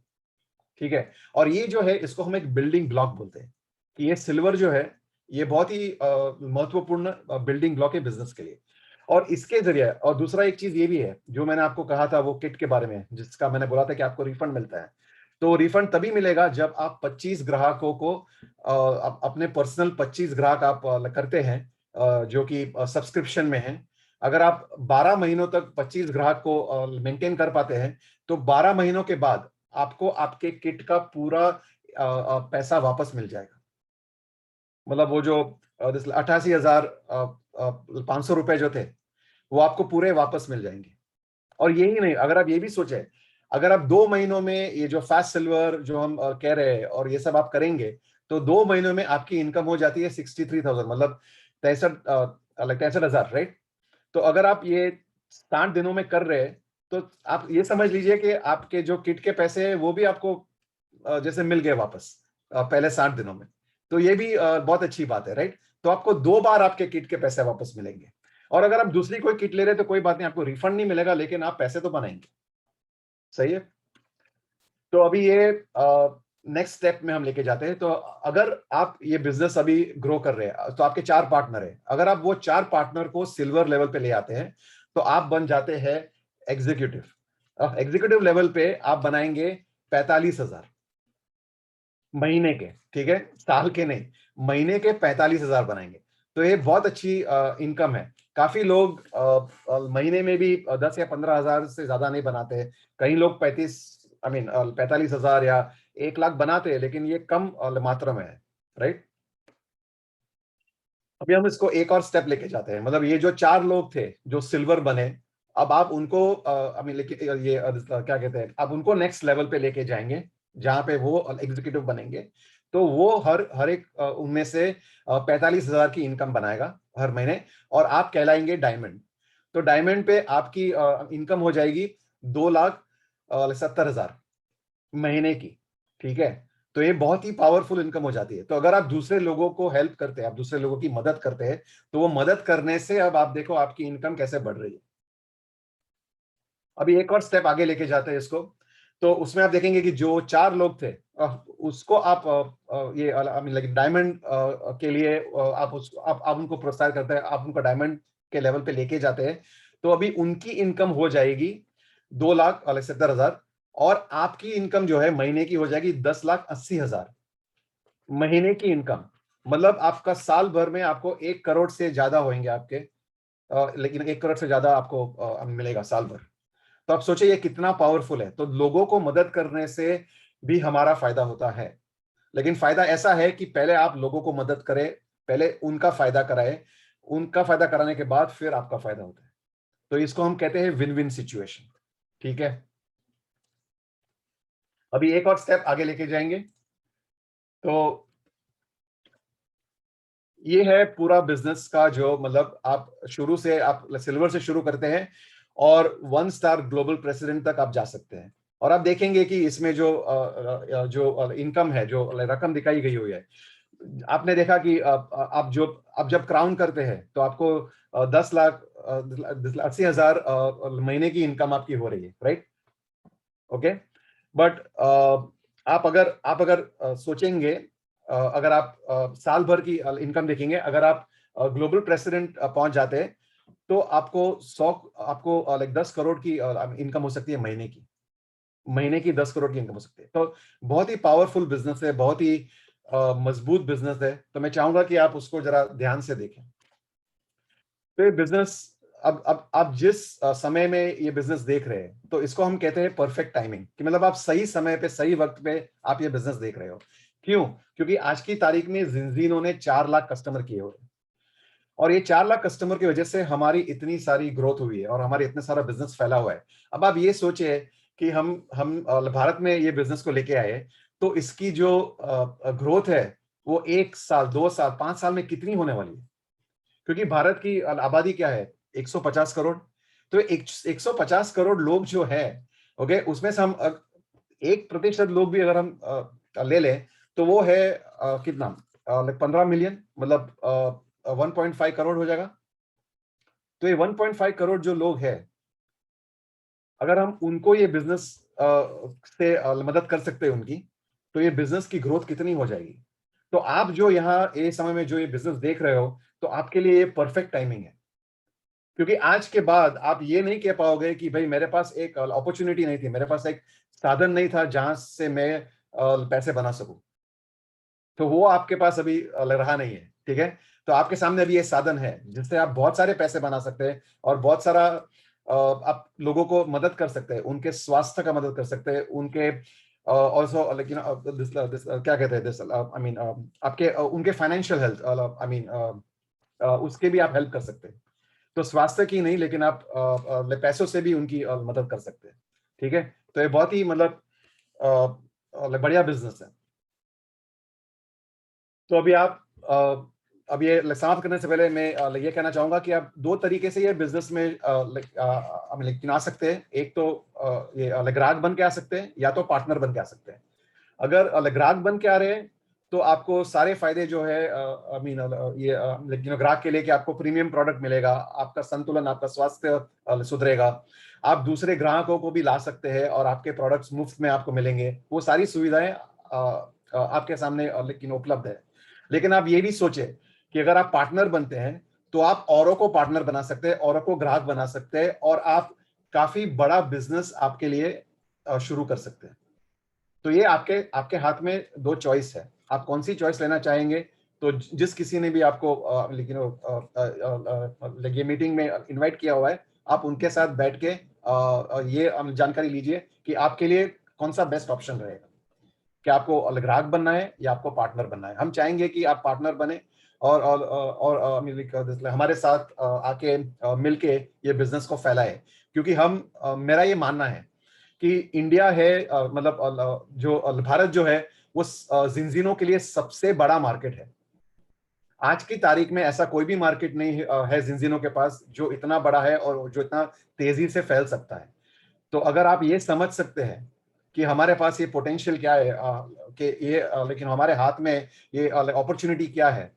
ठीक है, और ये जो है इसको हम एक बिल्डिंग ब्लॉक बोलते हैं कि ये सिल्वर जो है ये बहुत ही महत्वपूर्ण बिल्डिंग ब्लॉक है बिजनेस के लिए। और इसके जरिए, और दूसरा एक चीज ये भी है जो मैंने आपको कहा था वो किट के बारे में, जिसका मैंने बोला था कि आपको रिफंड मिलता है। तो रिफंड तभी मिलेगा जब आप 25 ग्राहकों को अपने पर्सनल 25 ग्राहक आप करते हैं जो कि सब्सक्रिप्शन में है। अगर आप 12 महीनों तक 25 ग्राहक को मेंटेन कर पाते हैं, तो 12 महीनों के बाद आपको आपके किट का पूरा पैसा वापस मिल जाएगा। मतलब वो जो 88,500 रुपए जो थे वो आपको पूरे वापस मिल जाएंगे। और यही नहीं, अगर आप ये भी सोचे, अगर आप 2 महीनों में ये जो फास्ट सिल्वर जो हम कह रहे हैं और ये सब आप करेंगे, तो 2 महीनों में आपकी इनकम हो जाती है 63,000, मतलब 63,000, राइट। तो अगर आप ये 60 दिनों में कर रहे हैं, तो आप ये समझ लीजिए कि आपके जो किट के पैसे हैं वो भी आपको जैसे मिल गए वापस पहले 60 दिनों में। तो ये भी बहुत अच्छी बात है, राइट। तो आपको 2 बार आपके किट के पैसे वापस मिलेंगे। और अगर आप दूसरी कोई किट ले रहे हैं तो कोई बात नहीं, आपको रिफंड नहीं मिलेगा, लेकिन आप पैसे तो बनाएंगे। सही है। तो अभी ये नेक्स्ट स्टेप में हम लेके जाते हैं। तो अगर आप ये बिजनेस अभी ग्रो कर रहे हैं, तो आपके 4 पार्टनर है, अगर आप वो 4 पार्टनर को सिल्वर लेवल पे ले आते हैं, तो आप बन जाते हैं एग्जीक्यूटिव। एग्जीक्यूटिव लेवल पे आप बनाएंगे 45,000 महीने के। ठीक है, साल के नहीं, महीने के 45,000 बनाएंगे। तो ये बहुत अच्छी इनकम है। काफी लोग महीने में भी 10 या 15,000 से ज्यादा नहीं बनाते। कई लोग 45,000 या 1 लाख बनाते हैं, लेकिन ये कम मात्रा में है, राइट। अभी हम इसको एक और स्टेप लेके जाते हैं। मतलब ये जो 4 लोग थे जो सिल्वर बने, अब आप उनको लेके ये क्या कहते हैं, आप उनको नेक्स्ट लेवल पे लेके जाएंगे जहां पे वो एग्जीक्यूटिव बनेंगे। तो वो हर हर एक उनमें से 45,000 की इनकम बनाएगा हर महीने, और आप कहलाएंगे डायमंड। तो डायमंड पे आपकी इनकम हो जाएगी 2,70,000 महीने की। ठीक है, तो ये बहुत ही पावरफुल इनकम हो जाती है। तो अगर आप दूसरे लोगों को हेल्प करते हैं, आप दूसरे लोगों की मदद करते हैं, तो वो मदद करने से अब आप देखो आपकी इनकम कैसे बढ़ रही है। अभी एक और स्टेप आगे लेके जाते हैं इसको। तो उसमें आप देखेंगे कि जो 4 लोग थे उसको आप ये आई मीन लाइक डायमंड के लिए आप उनको प्रोत्साहित करते हैं, आप उनको डायमंड के लेवल पे लेके जाते हैं। तो अभी उनकी इनकम हो जाएगी 2,70,000, और आपकी इनकम जो है महीने की हो जाएगी 10,80,000 महीने की इनकम। मतलब आपका साल भर में आपको 1 करोड़ से ज्यादा होंगे आपके, लेकिन 1 करोड़ से ज्यादा आपको मिलेगा साल भर। तो आप सोचिए ये कितना पावरफुल है। तो लोगों को मदद करने से भी हमारा फायदा होता है, लेकिन फायदा ऐसा है कि पहले आप लोगों को मदद करें, पहले उनका फायदा कराए, उनका फायदा कराने के बाद फिर आपका फायदा होता है। तो इसको हम कहते हैं विन विन सिचुएशन। ठीक है, अभी एक और स्टेप आगे लेके जाएंगे। तो ये है पूरा बिजनेस का जो, मतलब आप शुरू से आप सिल्वर से शुरू करते हैं और 1 स्टार ग्लोबल प्रेसिडेंट तक आप जा सकते हैं। और आप देखेंगे कि इसमें जो इनकम है, जो रकम दिखाई गई हुई है, आपने देखा कि आप जब क्राउन करते हैं तो आपको 10 लाख 80,000 महीने की इनकम आपकी हो रही है, राइट? ओके। बट आप अगर सोचेंगे, अगर आप साल भर की इनकम देखेंगे, अगर आप ग्लोबल प्रेसिडेंट पहुंच जाते हैं तो आपको लाइक 10 करोड़ की इनकम हो सकती है महीने की 10 करोड़ की इनकम हो सकती है। तो बहुत ही पावरफुल बिजनेस है, बहुत ही मजबूत बिजनेस है। तो मैं चाहूंगा कि आप उसको जरा ध्यान से देखें। तो ये बिजनेस, अब आप जिस समय में ये बिजनेस देख रहे हैं, तो इसको हम कहते हैं परफेक्ट टाइमिंग, कि मतलब आप सही समय पे सही वक्त पे आप ये बिजनेस देख रहे हो। क्यों? क्योंकि आज की तारीख में जिंजीनो ने 4 लाख कस्टमर किए हुए हैं, और ये 4 लाख कस्टमर की वजह से हमारी इतनी सारी ग्रोथ हुई है और हमारे इतने सारा बिजनेस फैला हुआ है। अब आप ये सोचिए कि हम भारत में ये बिजनेस को लेके आए, तो इसकी जो ग्रोथ है वो 1 साल, 2 साल, 5 साल में कितनी होने वाली है। क्योंकि भारत की आबादी क्या है, 150 करोड़। तो 150 करोड़ लोग जो है, ओके, उसमें से हम 1% लोग भी अगर हम ले लें, तो वो है कितना, 15 मिलियन, मतलब 1.5 करोड़ हो जाएगा। तो ये 1.5 करोड़ जो लोग हैं, अगर हम उनको ये बिजनेस से मदद कर सकते हैं उनकी, तो ये बिजनेस की ग्रोथ कितनी हो जाएगी। तो आप जो यहाँ ये समय में जो ये बिजनेस देख रहे हो, तो आपके लिए ये परफेक्ट टाइमिंग है। क्योंकि आज के बाद आप ये नहीं कह पाओगे कि भाई मेरे पास एक अपॉर्चुनिटी नहीं थी, मेरे पास एक साधन नहीं था जहां से मैं पैसे बना सकूं। तो वो आपके पास अभी रहा नहीं है, ठीक है। तो आपके सामने अभी ये साधन है जिससे आप बहुत सारे पैसे बना सकते हैं, और बहुत सारा आप लोगों को मदद कर सकते हैं, उनके स्वास्थ्य का मदद कर सकते हैं, उनके ऑल्सो लाइक क्या कहते हैं दिस, आई मीन आपके उनके फाइनेंशियल हेल्थ, आई मीन उसके भी आप हेल्प कर सकते हैं। तो स्वास्थ्य की नहीं, लेकिन आप पैसों से भी उनकी मदद कर सकते हैं, ठीक है। तो ये बहुत ही मतलब बढ़िया बिजनेस है। तो अभी आप अब ये समाप्त करने से पहले मैं ये कहना चाहूंगा कि आप दो तरीके से ये बिजनेस में लेकिन आ सकते हैं। एक तो ये ग्राहक बन के आ सकते हैं, या तो पार्टनर बन के आ सकते हैं। अगर ग्राहक बन के आ रहे हैं, तो आपको सारे फायदे जो है आई मीन ये लेकिन ग्राहक के लिए कि आपको प्रीमियम प्रोडक्ट मिलेगा, आपका संतुलन, आपका स्वास्थ्य सुधरेगा, आप दूसरे ग्राहकों को भी ला सकते हैं और आपके प्रोडक्ट्स मुफ्त में आपको मिलेंगे। वो सारी सुविधाएं आपके सामने लेकिन उपलब्ध है। लेकिन आप ये भी सोचे कि अगर आप पार्टनर बनते हैं, तो आप औरों को पार्टनर बना सकते हैं, औरों को ग्राहक बना सकते हैं, और आप काफी बड़ा बिजनेस आपके लिए शुरू कर सकते हैं। तो ये आपके आपके हाथ में दो चॉइस है, आप कौन सी चॉइस लेना चाहेंगे। तो जिस किसी ने भी आपको ये मीटिंग में इनवाइट किया हुआ है, आप उनके साथ बैठ के ये जानकारी लीजिए कि आपके लिए कौन सा बेस्ट ऑप्शन रहेगा, कि आपको ग्राहक बनना है या आपको पार्टनर बनना है। हम चाहेंगे कि आप पार्टनर बने और हमारे साथ आके मिलके ये बिजनेस को फैलाए। क्योंकि मेरा ये मानना है कि इंडिया है, मतलब जो भारत जो है, वो जिंजीनों के लिए सबसे बड़ा मार्केट है। आज की तारीख में ऐसा कोई भी मार्केट नहीं है जिंजीनों के पास जो इतना बड़ा है और जो इतना तेजी से फैल सकता है। तो अगर आप ये समझ सकते हैं कि हमारे पास ये पोटेंशियल क्या है, कि ये लेकिन हमारे हाथ में ये अपॉर्चुनिटी क्या है,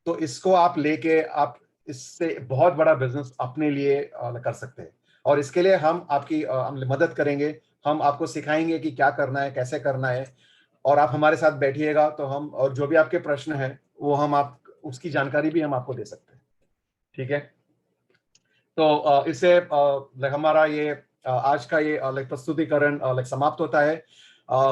तो इसको आप लेके आप इससे बहुत बड़ा बिजनेस अपने लिए कर सकते हैं। और इसके लिए हम आपकी हम मदद करेंगे, हम आपको सिखाएंगे कि क्या करना है, कैसे करना है। और आप हमारे साथ बैठिएगा तो हम, और जो भी आपके प्रश्न है वो हम आप उसकी जानकारी भी हम आपको दे सकते हैं, ठीक है। तो इससे हमारा ये आज का ये प्रस्तुतिकरण समाप्त होता है।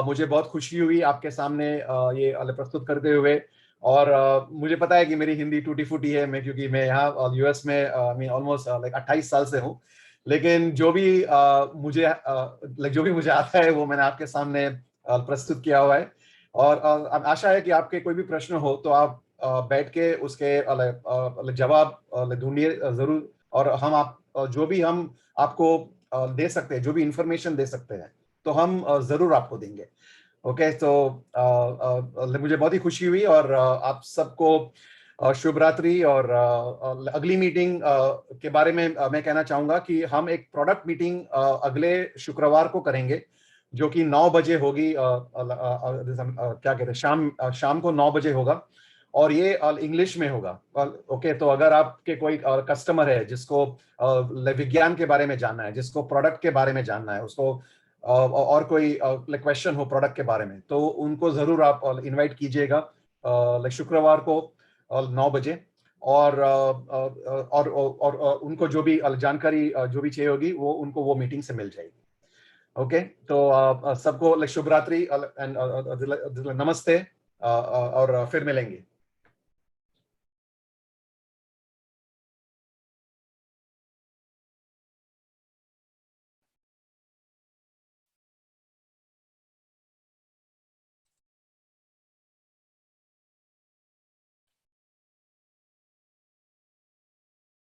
मुझे बहुत खुशी हुई आपके सामने ये प्रस्तुत करते हुए। और मुझे पता है कि मेरी हिंदी टूटी फूटी है, क्योंकि मैं यहाँ यूएस में मैं ऑलमोस्ट 28 साल से हूँ। लेकिन जो भी मुझे आता है वो मैंने आपके सामने प्रस्तुत किया हुआ है। और आशा है कि आपके कोई भी प्रश्न हो तो आप बैठ के उसके जवाब ढूंढिए जरूर। और जो भी हम आपको दे सकते हैं, जो भी इंफॉर्मेशन दे सकते हैं, तो हम जरूर आपको देंगे। ओके। तो मुझे बहुत ही खुशी हुई, और आप सबको शुभ रात्रि। और अगली मीटिंग के बारे में मैं कहना चाहूंगा कि हम एक प्रोडक्ट मीटिंग अगले शुक्रवार को करेंगे। जो कि 9 बजे होगी, क्या कहते हैं, शाम को 9 बजे होगा, और ये इंग्लिश में होगा। ओके, तो अगर आपके कोई कस्टमर है जिसको विज्ञान के बारे में जानना है, जिसको प्रोडक्ट के बारे में जानना है, उसको और कोई क्वेश्चन हो प्रोडक्ट के बारे में, तो उनको जरूर आप इनवाइट कीजिएगा शुक्रवार को 9 बजे। और उनको जो भी जानकारी जो भी चाहिए होगी वो उनको वो मीटिंग से मिल जाएगी। ओके, तो सबको शुभ रात्रि एंड नमस्ते, और फिर मिलेंगे।